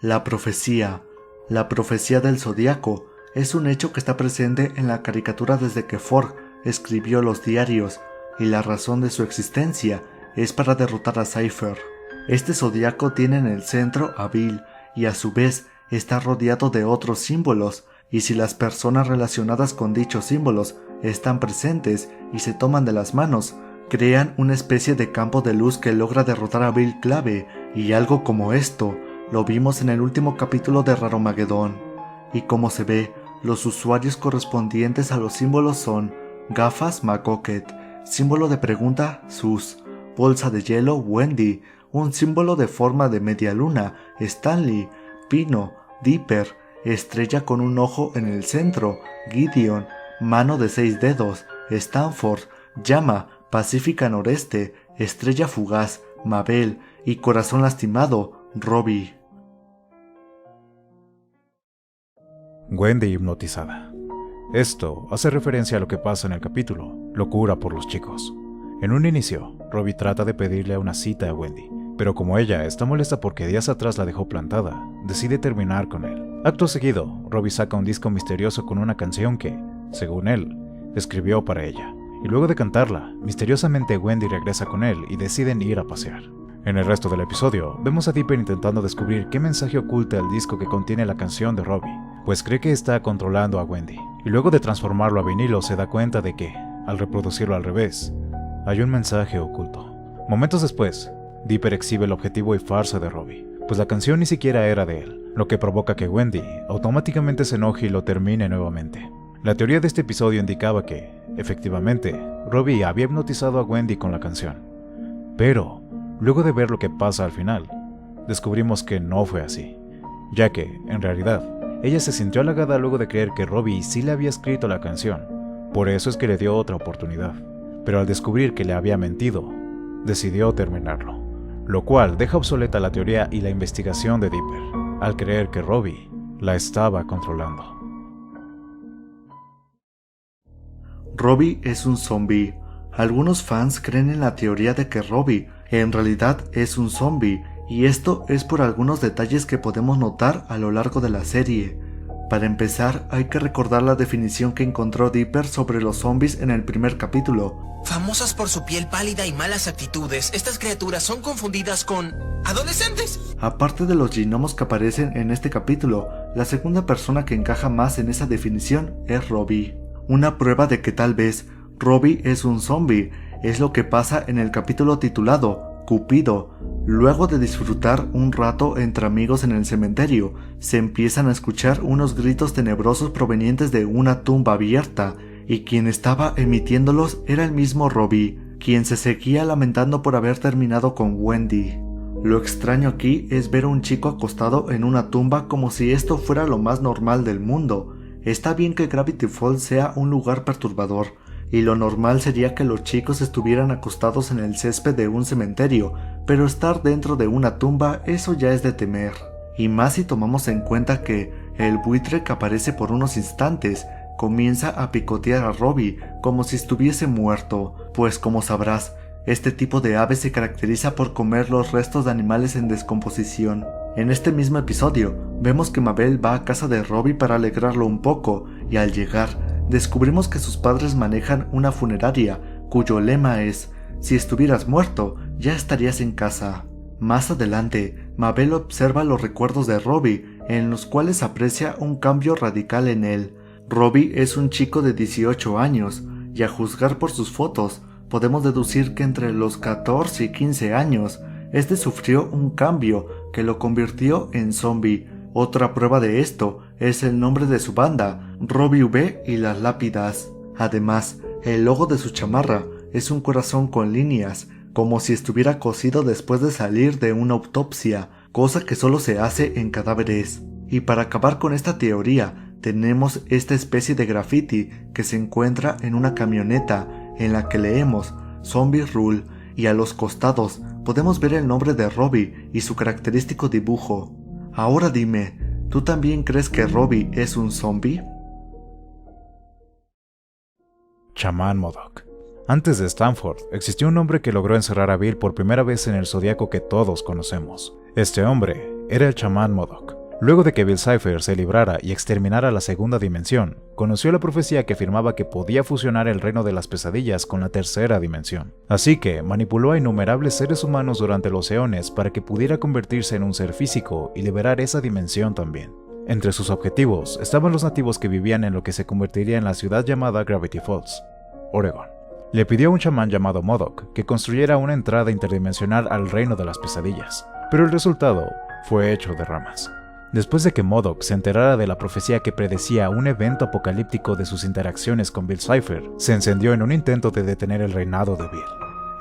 La profecía. La profecía del zodiaco es un hecho que está presente en la caricatura desde que Ford escribió los diarios, y la razón de su existencia es para derrotar a Cypher. Este zodiaco tiene en el centro a Bill, y a su vez está rodeado de otros símbolos, y si las personas relacionadas con dichos símbolos están presentes y se toman de las manos, crean una especie de campo de luz que logra derrotar a Bill clave, y algo como esto lo vimos en el último capítulo de Raromagedón. Y como se ve, los usuarios correspondientes a los símbolos son gafas Macoquet, símbolo de pregunta Sus, bolsa de hielo Wendy, un símbolo de forma de media luna Stanley, pino Dipper, estrella con un ojo en el centro Gideon, mano de 6 dedos Stanford, llama Pacífica Noreste, estrella fugaz Mabel y corazón lastimado Robbie. Wendy hipnotizada. Esto hace referencia a lo que pasa en el capítulo Locura por los chicos. En un inicio, Robbie trata de pedirle una cita a Wendy, pero como ella está molesta porque días atrás la dejó plantada, decide terminar con él. Acto seguido, Robbie saca un disco misterioso con una canción que, según él, escribió para ella, y luego de cantarla, misteriosamente Wendy regresa con él y deciden ir a pasear. En el resto del episodio, vemos a Dipper intentando descubrir qué mensaje oculta el disco que contiene la canción de Robbie, pues cree que está controlando a Wendy, y luego de transformarlo a vinilo se da cuenta de que, al reproducirlo al revés, hay un mensaje oculto. Momentos después, Dipper exhibe el objetivo y farsa de Robbie, pues la canción ni siquiera era de él, lo que provoca que Wendy automáticamente se enoje y lo termine nuevamente. La teoría de este episodio indicaba que, efectivamente, Robbie había hipnotizado a Wendy con la canción, pero luego de ver lo que pasa al final, descubrimos que no fue así, ya que, en realidad, ella se sintió halagada luego de creer que Robbie sí le había escrito la canción, por eso es que le dio otra oportunidad, pero al descubrir que le había mentido, decidió terminarlo, lo cual deja obsoleta la teoría y la investigación de Dipper, al creer que Robbie la estaba controlando. Robbie es un zombie. Algunos fans creen en la teoría de que Robbie en realidad es un zombie, y esto es por algunos detalles que podemos notar a lo largo de la serie. Para empezar, hay que recordar la definición que encontró Dipper sobre los zombies en el primer capítulo. Famosas por su piel pálida y malas actitudes, estas criaturas son confundidas con adolescentes. Aparte de los gnomos que aparecen en este capítulo, la segunda persona que encaja más en esa definición es Robbie. Una prueba de que tal vez Robbie es un zombie es lo que pasa en el capítulo titulado Cupido. Luego de disfrutar un rato entre amigos en el cementerio, se empiezan a escuchar unos gritos tenebrosos provenientes de una tumba abierta, y quien estaba emitiéndolos era el mismo Robbie, quien se seguía lamentando por haber terminado con Wendy. Lo extraño aquí es ver a un chico acostado en una tumba como si esto fuera lo más normal del mundo. Está bien que Gravity Falls sea un lugar perturbador, y lo normal sería que los chicos estuvieran acostados en el césped de un cementerio, pero estar dentro de una tumba, eso ya es de temer. Y más si tomamos en cuenta que el buitre que aparece por unos instantes comienza a picotear a Robbie como si estuviese muerto, pues como sabrás, este tipo de ave se caracteriza por comer los restos de animales en descomposición. En este mismo episodio, vemos que Mabel va a casa de Robbie para alegrarlo un poco, y al llegar, descubrimos que sus padres manejan una funeraria, cuyo lema es: si estuvieras muerto, ya estarías en casa. Más adelante, Mabel observa los recuerdos de Robbie, en los cuales aprecia un cambio radical en él. Robbie es un chico de 18 años, y a juzgar por sus fotos, podemos deducir que entre los 14 y 15 años, este sufrió un cambio que lo convirtió en zombie. Otra prueba de esto es el nombre de su banda, Robbie V y las Lápidas. Además, el logo de su chamarra es un corazón con líneas, como si estuviera cocido después de salir de una autopsia, cosa que solo se hace en cadáveres. Y para acabar con esta teoría, tenemos esta especie de graffiti que se encuentra en una camioneta en la que leemos Zombie Rule, y a los costados podemos ver el nombre de Robbie y su característico dibujo. Ahora dime, ¿tú también crees que Robbie es un zombie? Chamán MODOK. Antes de Stanford, existió un hombre que logró encerrar a Bill por primera vez en el zodiaco que todos conocemos. Este hombre era el chamán MODOK. Luego de que Bill Cipher se librara y exterminara la segunda dimensión, conoció la profecía que afirmaba que podía fusionar el reino de las pesadillas con la tercera dimensión. Así que manipuló a innumerables seres humanos durante los eones para que pudiera convertirse en un ser físico y liberar esa dimensión también. Entre sus objetivos estaban los nativos que vivían en lo que se convertiría en la ciudad llamada Gravity Falls, Oregon. Le pidió a un chamán llamado MODOK que construyera una entrada interdimensional al reino de las pesadillas, pero el resultado fue hecho de ramas. Después de que MODOK se enterara de la profecía que predecía un evento apocalíptico de sus interacciones con Bill Cipher, se encendió en un intento de detener el reinado de Bill.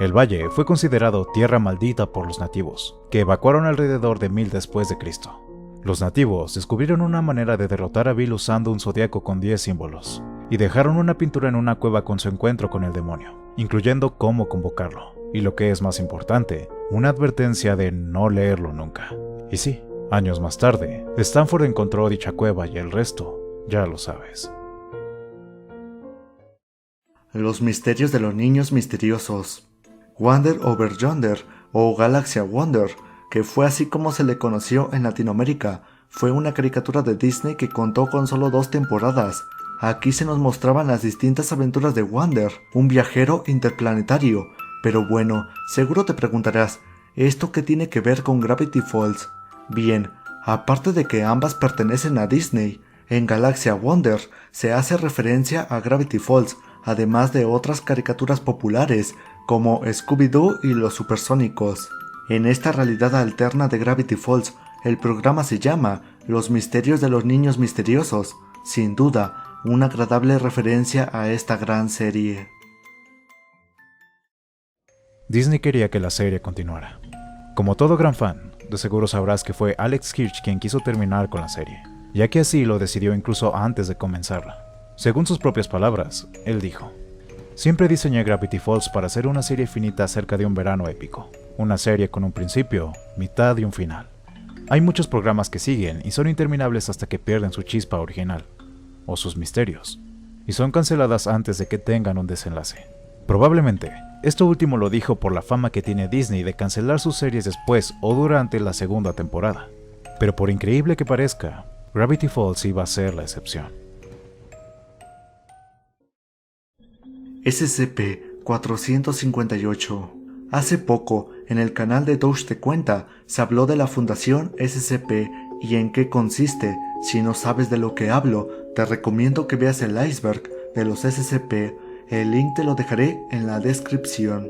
El valle fue considerado tierra maldita por los nativos, que evacuaron alrededor de 1000 después de Cristo. Los nativos descubrieron una manera de derrotar a Bill usando un zodiaco con 10 símbolos, y dejaron una pintura en una cueva con su encuentro con el demonio, incluyendo cómo convocarlo, y lo que es más importante, una advertencia de no leerlo nunca. Y sí, años más tarde, Stanford encontró dicha cueva y el resto, ya lo sabes. Los misterios de los niños misteriosos. Wonder Over Yonder, o Galaxia Wonder, que fue así como se le conoció en Latinoamérica, fue una caricatura de Disney que contó con solo 2 temporadas. Aquí se nos mostraban las distintas aventuras de Wonder, un viajero interplanetario. Pero bueno, seguro te preguntarás, ¿esto qué tiene que ver con Gravity Falls? Bien, aparte de que ambas pertenecen a Disney, en Galaxia Wonder se hace referencia a Gravity Falls, además de otras caricaturas populares como Scooby-Doo y los Supersónicos. En esta realidad alterna de Gravity Falls, el programa se llama Los Misterios de los Niños Misteriosos, sin duda, una agradable referencia a esta gran serie. Disney quería que la serie continuara. Como todo gran fan, de seguro sabrás que fue Alex Hirsch quien quiso terminar con la serie, ya que así lo decidió incluso antes de comenzarla. Según sus propias palabras, él dijo: "Siempre diseñé Gravity Falls para hacer una serie finita acerca de un verano épico, una serie con un principio, mitad y un final. Hay muchos programas que siguen y son interminables hasta que pierden su chispa original, o sus misterios, y son canceladas antes de que tengan un desenlace. Probablemente, esto último lo dijo por la fama que tiene Disney de cancelar sus series después o durante la segunda temporada. Pero por increíble que parezca, Gravity Falls iba a ser la excepción. SCP-458. Hace poco, en el canal de Douche Te Cuenta, se habló de la Fundación SCP y en qué consiste. Si no sabes de lo que hablo, te recomiendo que veas el iceberg de los SCP. El link te lo dejaré en la descripción.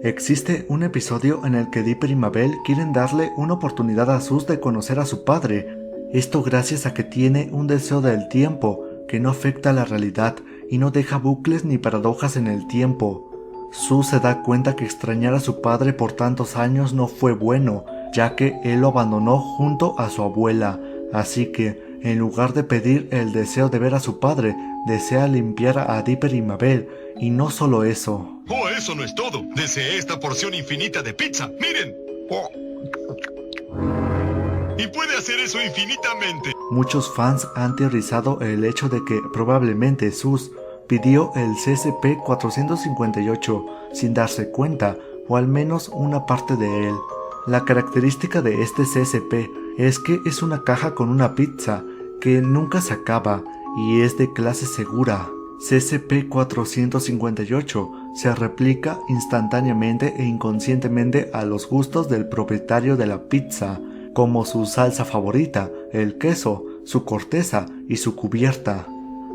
Existe un episodio en el que Dipper y Mabel quieren darle una oportunidad a Sus de conocer a su padre. Esto gracias a que tiene un deseo del tiempo que no afecta a la realidad y no deja bucles ni paradojas en el tiempo. Sus se da cuenta que extrañar a su padre por tantos años no fue bueno, ya que él lo abandonó junto a su abuela. Así que, en lugar de pedir el deseo de ver a su padre, desea limpiar a Dipper y Mabel, y no solo eso. ¡Oh, eso no es todo! Deseé esta porción infinita de pizza. ¡Miren! Y puede hacer eso infinitamente. Muchos fans han teorizado el hecho de que probablemente Sus pidió el SCP-458 sin darse cuenta, o al menos una parte de él. La característica de este SCP es que es una caja con una pizza que nunca se acaba y es de clase segura. SCP-458 se replica instantáneamente e inconscientemente a los gustos del propietario de la pizza, como su salsa favorita, el queso, su corteza y su cubierta.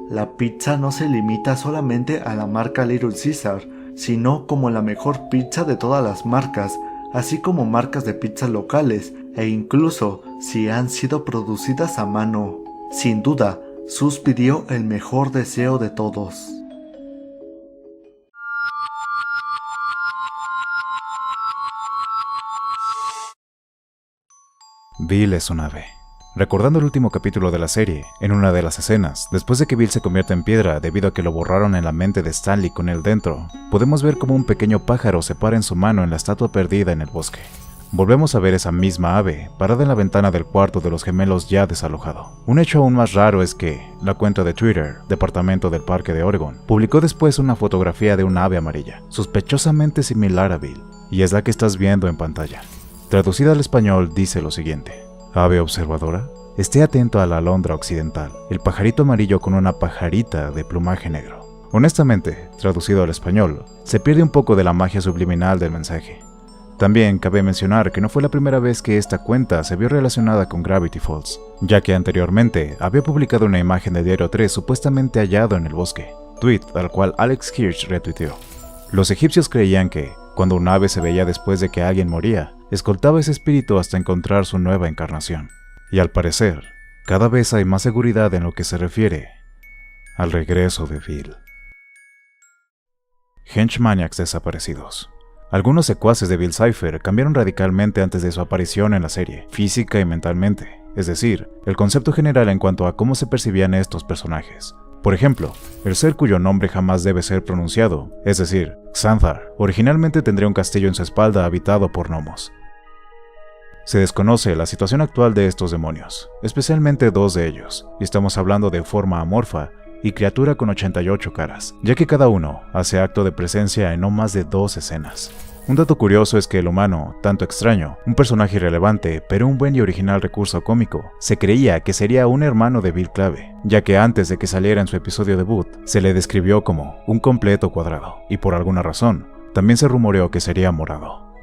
La pizza no se limita solamente a la marca Little Caesar, sino como la mejor pizza de todas las marcas, así como marcas de pizza locales, e incluso si han sido producidas a mano. Sin duda, Sus pidió el mejor deseo de todos. Bill es un ave. Recordando el último capítulo de la serie, en una de las escenas, después de que Bill se convierte en piedra debido a que lo borraron en la mente de Stanley con él dentro, podemos ver como un pequeño pájaro se para en su mano en la estatua perdida en el bosque. Volvemos a ver esa misma ave, parada en la ventana del cuarto de los gemelos ya desalojado. Un hecho aún más raro es que, la cuenta de Twitter, Departamento del Parque de Oregon, publicó después una fotografía de una ave amarilla, sospechosamente similar a Bill, y es la que estás viendo en pantalla. Traducida al español dice lo siguiente: ave observadora, esté atento a la alondra occidental, el pajarito amarillo con una pajarita de plumaje negro. Honestamente, traducido al español, se pierde un poco de la magia subliminal del mensaje. También cabe mencionar que no fue la primera vez que esta cuenta se vio relacionada con Gravity Falls, ya que anteriormente había publicado una imagen de Diario 3 supuestamente hallado en el bosque, tweet al cual Alex Hirsch retuiteó. Los egipcios creían que, cuando un ave se veía después de que alguien moría, escoltaba ese espíritu hasta encontrar su nueva encarnación. Y al parecer, cada vez hay más seguridad en lo que se refiere al regreso de Bill. Henchmaniacs desaparecidos. Algunos secuaces de Bill Cipher cambiaron radicalmente antes de su aparición en la serie, física y mentalmente, es decir, el concepto general en cuanto a cómo se percibían estos personajes. Por ejemplo, el ser cuyo nombre jamás debe ser pronunciado, es decir, Xanthar, originalmente tendría un castillo en su espalda habitado por gnomos. Se desconoce la situación actual de estos demonios, especialmente dos de ellos, y estamos hablando de forma amorfa y criatura con 88 caras, ya que cada uno hace acto de presencia en no más de 2 escenas. Un dato curioso es que el humano, tanto extraño, un personaje irrelevante, pero un buen y original recurso cómico, se creía que sería un hermano de Bill Clave, ya que antes de que saliera en su episodio debut, se le describió como un completo cuadrado, y por alguna razón, también se rumoreó que sería morado.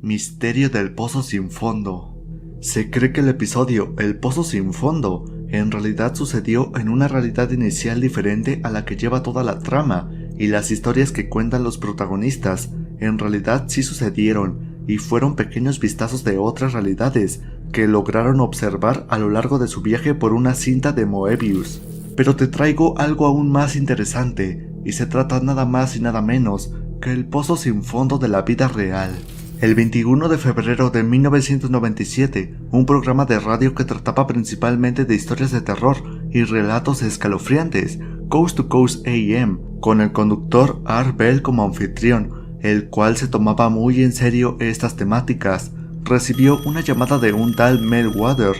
Misterio del Pozo Sin Fondo. Se cree que el episodio El Pozo Sin Fondo en realidad sucedió en una realidad inicial diferente a la que lleva toda la trama, y las historias que cuentan los protagonistas en realidad sí sucedieron y fueron pequeños vistazos de otras realidades que lograron observar a lo largo de su viaje por una cinta de Moebius. Pero te traigo algo aún más interesante, y se trata nada más y nada menos que el Pozo Sin Fondo de la vida real. El 21 de febrero de 1997, un programa de radio que trataba principalmente de historias de terror y relatos escalofriantes, Coast to Coast AM, con el conductor Art Bell como anfitrión, el cual se tomaba muy en serio estas temáticas, recibió una llamada de un tal Mel Water,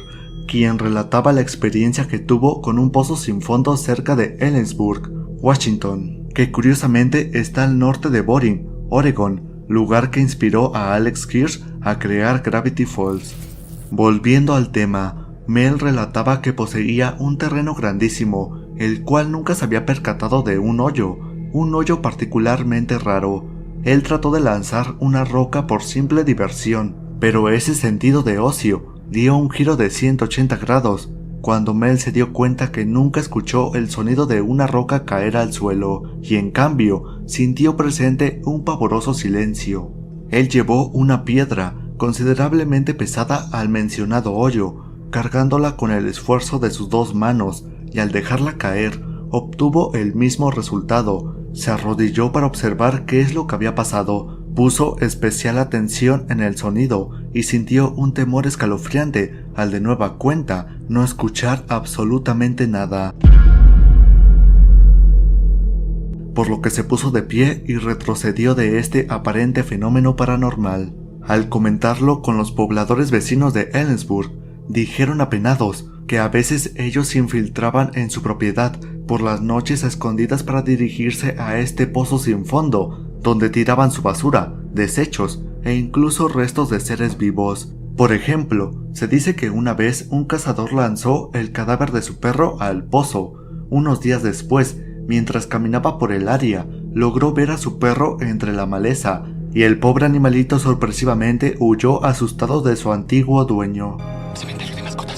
quien relataba la experiencia que tuvo con un pozo sin fondo cerca de Ellensburg, Washington, que curiosamente está al norte de Boring, Oregon, lugar que inspiró a Alex Hirsch a crear Gravity Falls. Volviendo al tema, Mel relataba que poseía un terreno grandísimo, el cual nunca se había percatado de un hoyo particularmente raro. Él trató de lanzar una roca por simple diversión, pero ese sentido de ocio dio un giro de 180 grados, cuando Mel se dio cuenta que nunca escuchó el sonido de una roca caer al suelo, y en cambio sintió presente un pavoroso silencio. Él llevó una piedra considerablemente pesada al mencionado hoyo, cargándola con el esfuerzo de sus 2 manos, y al dejarla caer, obtuvo el mismo resultado. Se arrodilló para observar qué es lo que había pasado, puso especial atención en el sonido y sintió un temor escalofriante al de nueva cuenta no escuchar absolutamente nada. Por lo que se puso de pie y retrocedió de este aparente fenómeno paranormal. Al comentarlo con los pobladores vecinos de Ellensburg, dijeron apenados que a veces ellos se infiltraban en su propiedad por las noches a escondidas para dirigirse a este pozo sin fondo, donde tiraban su basura, desechos e incluso restos de seres vivos. Por ejemplo, se dice que una vez un cazador lanzó el cadáver de su perro al pozo. Unos días después, mientras caminaba por el área, logró ver a su perro entre la maleza, y el pobre animalito sorpresivamente huyó asustado de su antiguo dueño.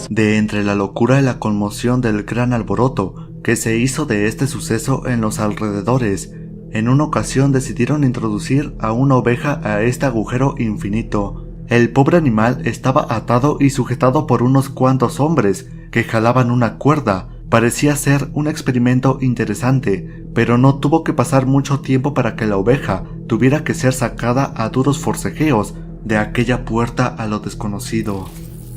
De entre la locura y la conmoción del gran alboroto que se hizo de este suceso en los alrededores, en una ocasión decidieron introducir a una oveja a este agujero infinito. El pobre animal estaba atado y sujetado por unos cuantos hombres que jalaban una cuerda, Parecía ser un experimento interesante, pero no tuvo que pasar mucho tiempo para que la oveja tuviera que ser sacada a duros forcejeos de aquella puerta a lo desconocido.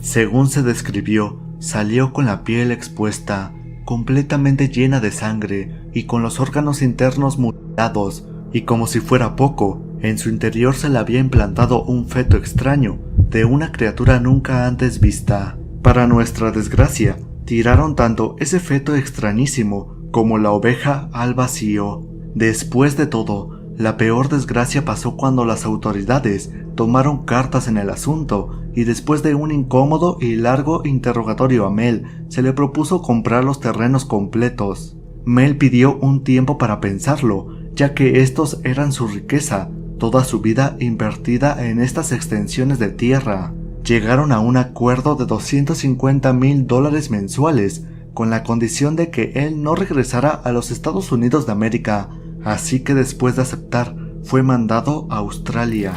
Según se describió, salió con la piel expuesta, completamente llena de sangre y con los órganos internos mutilados, y como si fuera poco, en su interior se le había implantado un feto extraño de una criatura nunca antes vista. Para nuestra desgracia, tiraron tanto ese feto extrañísimo como la oveja al vacío. Después de todo, la peor desgracia pasó cuando las autoridades tomaron cartas en el asunto y después de un incómodo y largo interrogatorio a Mel, se le propuso comprar los terrenos completos. Mel pidió un tiempo para pensarlo, ya que estos eran su riqueza, toda su vida invertida en estas extensiones de tierra. Llegaron a un acuerdo de $250,000 mensuales, con la condición de que él no regresara a los Estados Unidos de América, así que después de aceptar, fue mandado a Australia.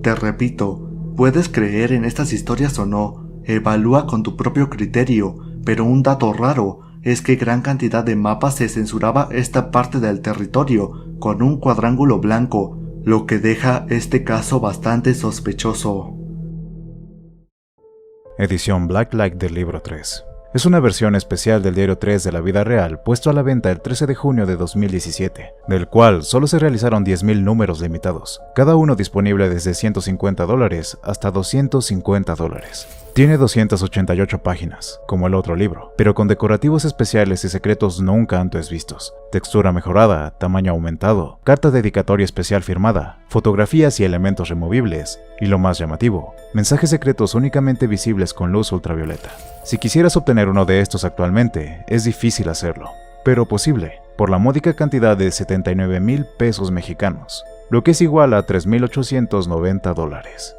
Te repito, puedes creer en estas historias o no, evalúa con tu propio criterio, pero un dato raro es que gran cantidad de mapas se censuraba esta parte del territorio con un cuadrángulo blanco, lo que deja este caso bastante sospechoso. Edición Blacklight del libro 3. Es una versión especial del diario 3 de la vida real puesto a la venta el 13 de junio de 2017, del cual solo se realizaron 10,000 números limitados, cada uno disponible desde $150 hasta $250. Tiene 288 páginas, como el otro libro, pero con decorativos especiales y secretos nunca antes vistos, textura mejorada, tamaño aumentado, carta dedicatoria especial firmada, fotografías y elementos removibles, y lo más llamativo, mensajes secretos únicamente visibles con luz ultravioleta. Si quisieras obtener uno de estos actualmente, es difícil hacerlo, pero posible, por la módica cantidad de 79,000 pesos mexicanos, lo que es igual a $3,890.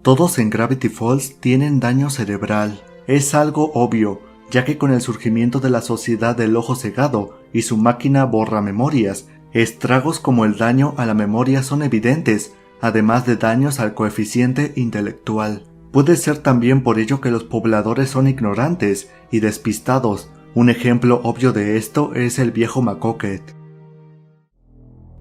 Todos en Gravity Falls tienen daño cerebral. Es algo obvio, ya que con el surgimiento de la Sociedad del Ojo Cegado y su máquina borra memorias, estragos como el daño a la memoria son evidentes, además de daños al coeficiente intelectual. Puede ser también por ello que los pobladores son ignorantes y despistados. Un ejemplo obvio de esto es el viejo Macoquet.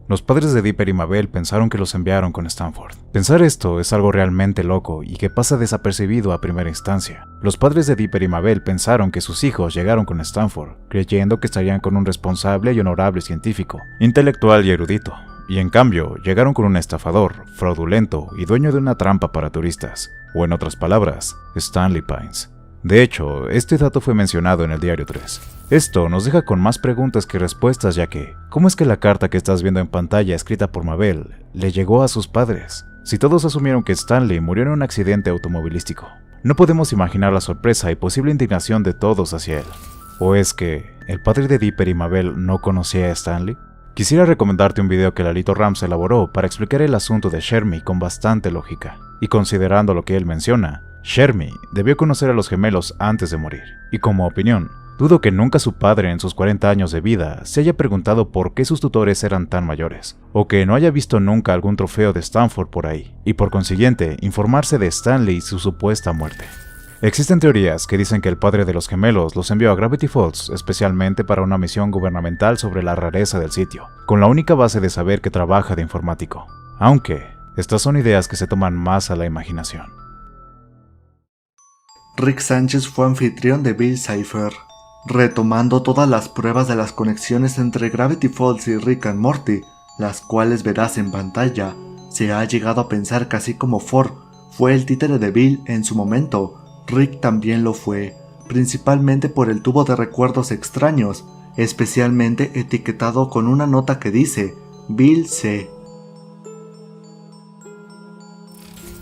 Los padres de Dipper y Mabel pensaron que los enviaron con Stanford. Pensar esto es algo realmente loco y que pasa desapercibido a primera instancia. Los padres de Dipper y Mabel pensaron que sus hijos llegaron con Stanford, creyendo que estarían con un responsable y honorable científico, intelectual y erudito. Y en cambio, llegaron con un estafador, fraudulento y dueño de una trampa para turistas, o en otras palabras, Stanley Pines. De hecho, este dato fue mencionado en el diario 3. Esto nos deja con más preguntas que respuestas, ya que, ¿cómo es que la carta que estás viendo en pantalla escrita por Mabel le llegó a sus padres? Si todos asumieron que Stanley murió en un accidente automovilístico, no podemos imaginar la sorpresa y posible indignación de todos hacia él. ¿O es que el padre de Dipper y Mabel no conocía a Stanley? Quisiera recomendarte un video que Lalito Rams elaboró para explicar el asunto de Shermy con bastante lógica, y considerando lo que él menciona, Shermy debió conocer a los gemelos antes de morir, y como opinión, dudo que nunca su padre en sus 40 años de vida se haya preguntado por qué sus tutores eran tan mayores, o que no haya visto nunca algún trofeo de Stanford por ahí, y por consiguiente informarse de Stanley y su supuesta muerte. Existen teorías que dicen que el padre de los gemelos los envió a Gravity Falls especialmente para una misión gubernamental sobre la rareza del sitio, con la única base de saber que trabaja de informático, aunque estas son ideas que se toman más a la imaginación. Rick Sánchez fue anfitrión de Bill Cipher, retomando todas las pruebas de las conexiones entre Gravity Falls y Rick and Morty, las cuales verás en pantalla. Se ha llegado a pensar que así como Ford fue el títere de Bill en su momento, Rick también lo fue, principalmente por el tubo de recuerdos extraños, especialmente etiquetado con una nota que dice Bill C.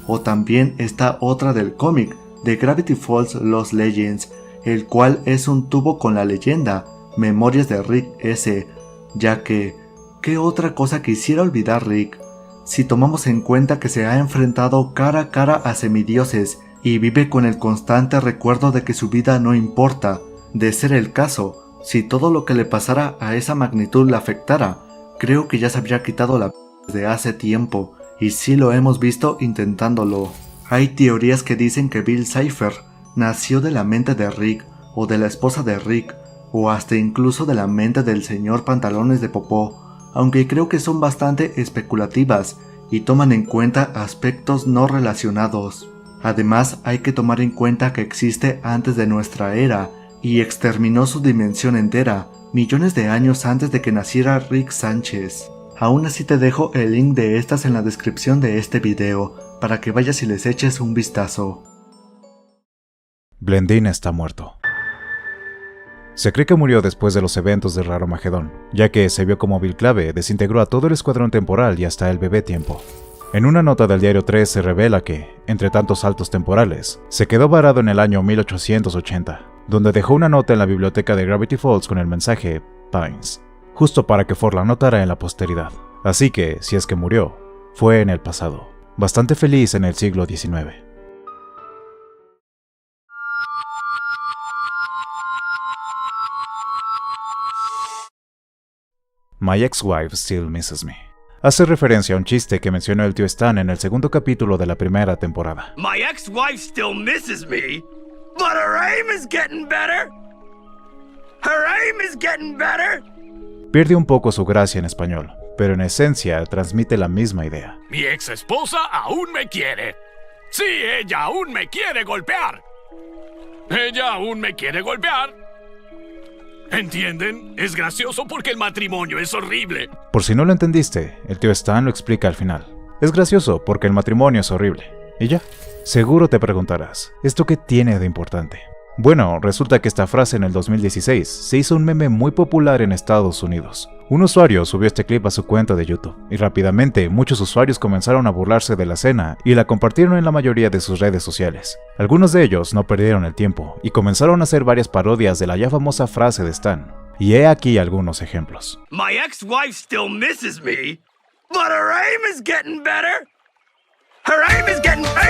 O también está otra del cómic de Gravity Falls Lost Legends, el cual es un tubo con la leyenda Memorias de Rick S, ya que, ¿qué otra cosa quisiera olvidar Rick? Si tomamos en cuenta que se ha enfrentado cara a cara a semidioses y vive con el constante recuerdo de que su vida no importa, de ser el caso, si todo lo que le pasara a esa magnitud le afectara, creo que ya se habría quitado la desde hace tiempo, y sí lo hemos visto intentándolo. Hay teorías que dicen que Bill Cipher nació de la mente de Rick, o de la esposa de Rick, o hasta incluso de la mente del señor Pantalones de Popó, aunque creo que son bastante especulativas y toman en cuenta aspectos no relacionados. Además, hay que tomar en cuenta que existe antes de nuestra era y exterminó su dimensión entera, millones de años antes de que naciera Rick Sánchez. Aún así te dejo el link de estas en la descripción de este video, para que vayas y les eches un vistazo. Blendin está muerto. Se cree que murió después de los eventos de Raromagedón, ya que se vio como Bill Clave desintegró a todo el escuadrón temporal y hasta el bebé tiempo. En una nota del diario 3 se revela que, entre tantos saltos temporales, se quedó varado en el año 1880, donde dejó una nota en la biblioteca de Gravity Falls con el mensaje Pines, justo para que Ford la anotara en la posteridad. Así que, si es que murió, fue en el pasado, bastante feliz en el siglo XIX. My ex-wife still misses me. Hace referencia a un chiste que mencionó el tío Stan en el segundo capítulo de la primera temporada. My ex-wife still misses me, but her aim is getting better. Her aim is getting better. Pierde un poco su gracia en español, pero en esencia transmite la misma idea. Mi ex esposa aún me quiere. Sí, ella aún me quiere golpear. Ella aún me quiere golpear. ¿Entienden? Es gracioso porque el matrimonio es horrible. Por si no lo entendiste, el tío Stan lo explica al final. Es gracioso porque el matrimonio es horrible. ¿Y ya? Seguro te preguntarás, ¿esto qué tiene de importante? Bueno, resulta que esta frase en el 2016 se hizo un meme muy popular en Estados Unidos. Un usuario subió este clip a su cuenta de YouTube, y rápidamente muchos usuarios comenzaron a burlarse de la escena y la compartieron en la mayoría de sus redes sociales. Algunos de ellos no perdieron el tiempo y comenzaron a hacer varias parodias de la ya famosa frase de Stan. Y he aquí algunos ejemplos. My ex-wife still misses me, but her aim is getting better. Her aim is getting better.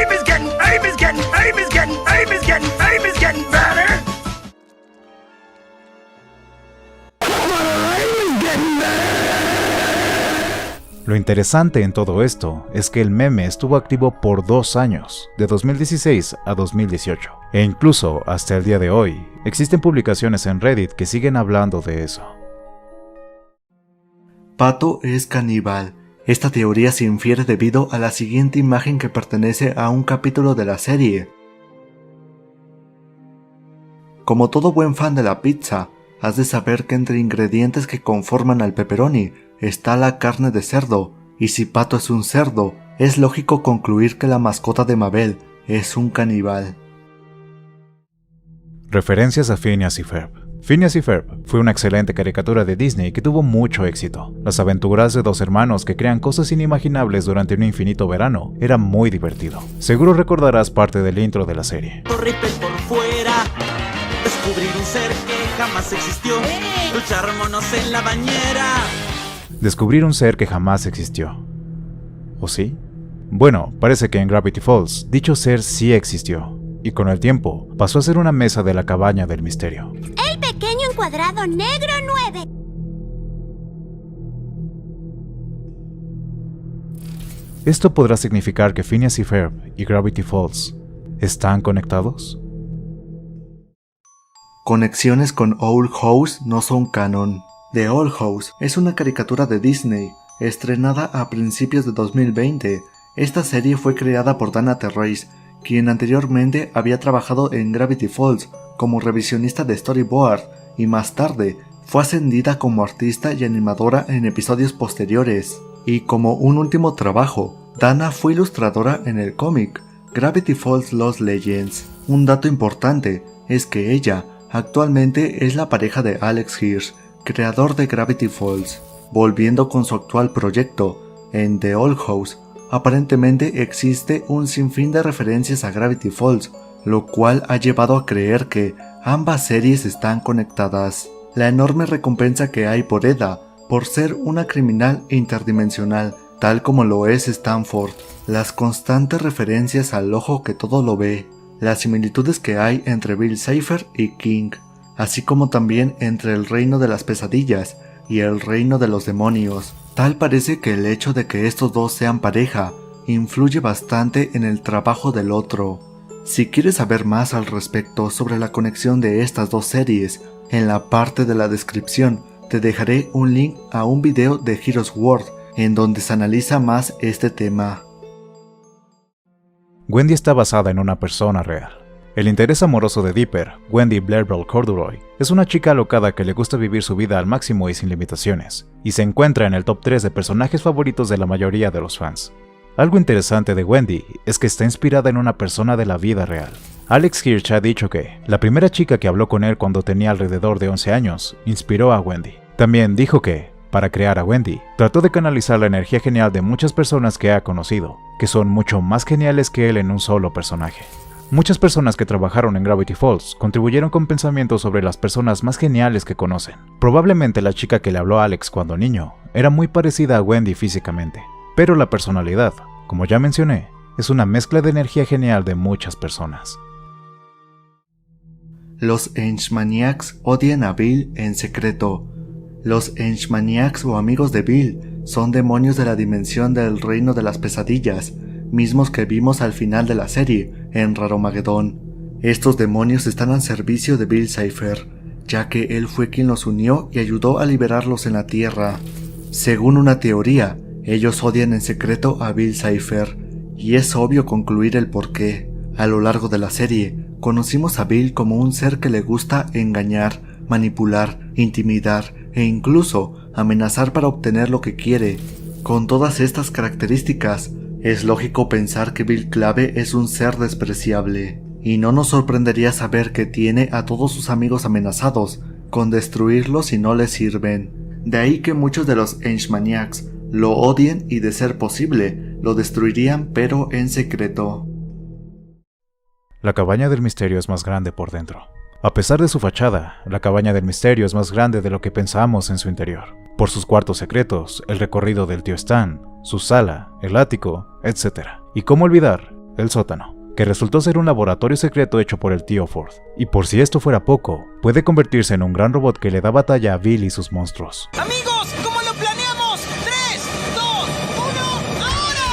Lo interesante en todo esto es que el meme estuvo activo por 2 años, de 2016 a 2018, e incluso hasta el día de hoy existen publicaciones en Reddit que siguen hablando de eso. Pato es caníbal. Esta teoría se infiere debido a la siguiente imagen que pertenece a un capítulo de la serie. Como todo buen fan de la pizza, has de saber que entre ingredientes que conforman al pepperoni está la carne de cerdo, y si Pato es un cerdo, es lógico concluir que la mascota de Mabel es un caníbal. Referencias a Phineas y Ferb. Phineas y Ferb fue una excelente caricatura de Disney que tuvo mucho éxito. Las aventuras de 2 hermanos que crean cosas inimaginables durante un infinito verano era muy divertido. Seguro recordarás parte del intro de la serie. Ripple por fuera, descubrir un ser que jamás existió, luchar monos en la bañera. Descubrir un ser que jamás existió. ¿O sí? Bueno, parece que en Gravity Falls dicho ser sí existió, y con el tiempo pasó a ser una mesa de la cabaña del misterio. El pequeño encuadrado negro 9. ¿Esto podrá significar que Phineas y Ferb y Gravity Falls están conectados? Conexiones con Owl House no son canon. The Owl House es una caricatura de Disney, estrenada a principios de 2020. Esta serie fue creada por Dana Terrace, quien anteriormente había trabajado en Gravity Falls como revisionista de storyboard y más tarde fue ascendida como artista y animadora en episodios posteriores. Y como un último trabajo, Dana fue ilustradora en el cómic Gravity Falls Lost Legends. Un dato importante es que ella actualmente es la pareja de Alex Hirsch, creador de Gravity Falls. Volviendo con su actual proyecto, en The Owl House, aparentemente existe un sinfín de referencias a Gravity Falls, lo cual ha llevado a creer que ambas series están conectadas. La enorme recompensa que hay por Eda, por ser una criminal interdimensional, tal como lo es Stanford, las constantes referencias al ojo que todo lo ve, las similitudes que hay entre Bill Cipher y King, así como también entre el reino de las pesadillas y el reino de los demonios. Tal parece que el hecho de que estos dos sean pareja influye bastante en el trabajo del otro. Si quieres saber más al respecto sobre la conexión de estas dos series, en la parte de la descripción te dejaré un link a un video de Heroes World en donde se analiza más este tema. Wendy está basada en una persona real. El interés amoroso de Dipper, Wendy Blairbell Corduroy, es una chica alocada que le gusta vivir su vida al máximo y sin limitaciones, y se encuentra en el top 3 de personajes favoritos de la mayoría de los fans. Algo interesante de Wendy es que está inspirada en una persona de la vida real. Alex Hirsch ha dicho que la primera chica que habló con él cuando tenía alrededor de 11 años inspiró a Wendy. También dijo que, para crear a Wendy, trató de canalizar la energía genial de muchas personas que ha conocido, que son mucho más geniales que él en un solo personaje. Muchas personas que trabajaron en Gravity Falls contribuyeron con pensamientos sobre las personas más geniales que conocen. Probablemente la chica que le habló a Alex cuando niño era muy parecida a Wendy físicamente, pero la personalidad, como ya mencioné, es una mezcla de energía genial de muchas personas. Los Henchmaniacs odian a Bill en secreto. Los Henchmaniacs o amigos de Bill son demonios de la dimensión del reino de las pesadillas, mismos que vimos al final de la serie, en Raromagedón. Estos demonios están al servicio de Bill Cipher, ya que él fue quien los unió y ayudó a liberarlos en la Tierra. Según una teoría, ellos odian en secreto a Bill Cipher, y es obvio concluir el porqué. A lo largo de la serie, conocimos a Bill como un ser que le gusta engañar, manipular, intimidar e incluso amenazar para obtener lo que quiere. Con todas estas características, es lógico pensar que Bill Clave es un ser despreciable, y no nos sorprendería saber que tiene a todos sus amigos amenazados con destruirlos si no les sirven. De ahí que muchos de los Henchmaniacs lo odien y, de ser posible, lo destruirían, pero en secreto. La cabaña del misterio es más grande por dentro. A pesar de su fachada, la cabaña del misterio es más grande de lo que pensamos en su interior. Por sus cuartos secretos, el recorrido del tío Stan, su sala, el ático, etc. Y cómo olvidar, el sótano, que resultó ser un laboratorio secreto hecho por el tío Ford. Y por si esto fuera poco, puede convertirse en un gran robot que le da batalla a Bill y sus monstruos. Amigos, ¿cómo lo planeamos? 3, 2, 1, ¡ahora!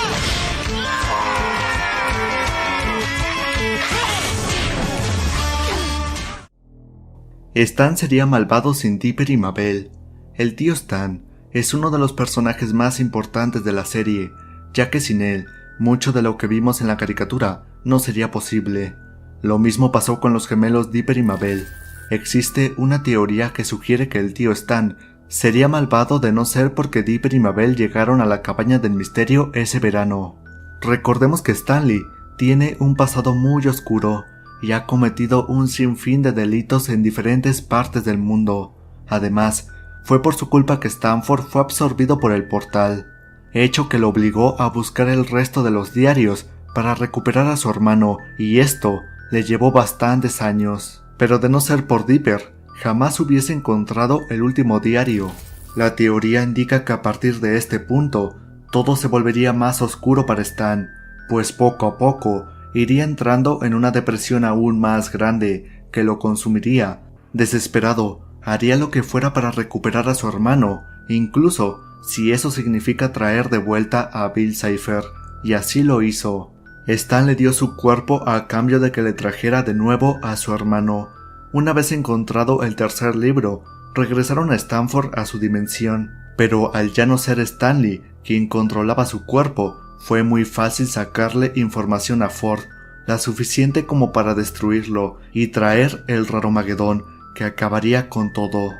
Stan sería malvado sin Dipper y Mabel. El tío Stan es uno de los personajes más importantes de la serie, ya que sin él, mucho de lo que vimos en la caricatura no sería posible. Lo mismo pasó con los gemelos Dipper y Mabel. Existe una teoría que sugiere que el tío Stan sería malvado de no ser porque Dipper y Mabel llegaron a la cabaña del misterio ese verano. Recordemos que Stanley tiene un pasado muy oscuro y ha cometido un sinfín de delitos en diferentes partes del mundo. Además, fue por su culpa que Stanford fue absorbido por el portal, hecho que lo obligó a buscar el resto de los diarios para recuperar a su hermano, y esto le llevó bastantes años. Pero de no ser por Dipper, jamás hubiese encontrado el último diario. La teoría indica que a partir de este punto, todo se volvería más oscuro para Stan, pues poco a poco iría entrando en una depresión aún más grande que lo consumiría. Desesperado, haría lo que fuera para recuperar a su hermano, incluso si eso significa traer de vuelta a Bill Cipher, y así lo hizo. Stan le dio su cuerpo a cambio de que le trajera de nuevo a su hermano. Una vez encontrado el tercer libro, regresaron a Stanford a su dimensión, pero al ya no ser Stanley quien controlaba su cuerpo, fue muy fácil sacarle información a Ford, la suficiente como para destruirlo y traer el Raromagedón, que acabaría con todo.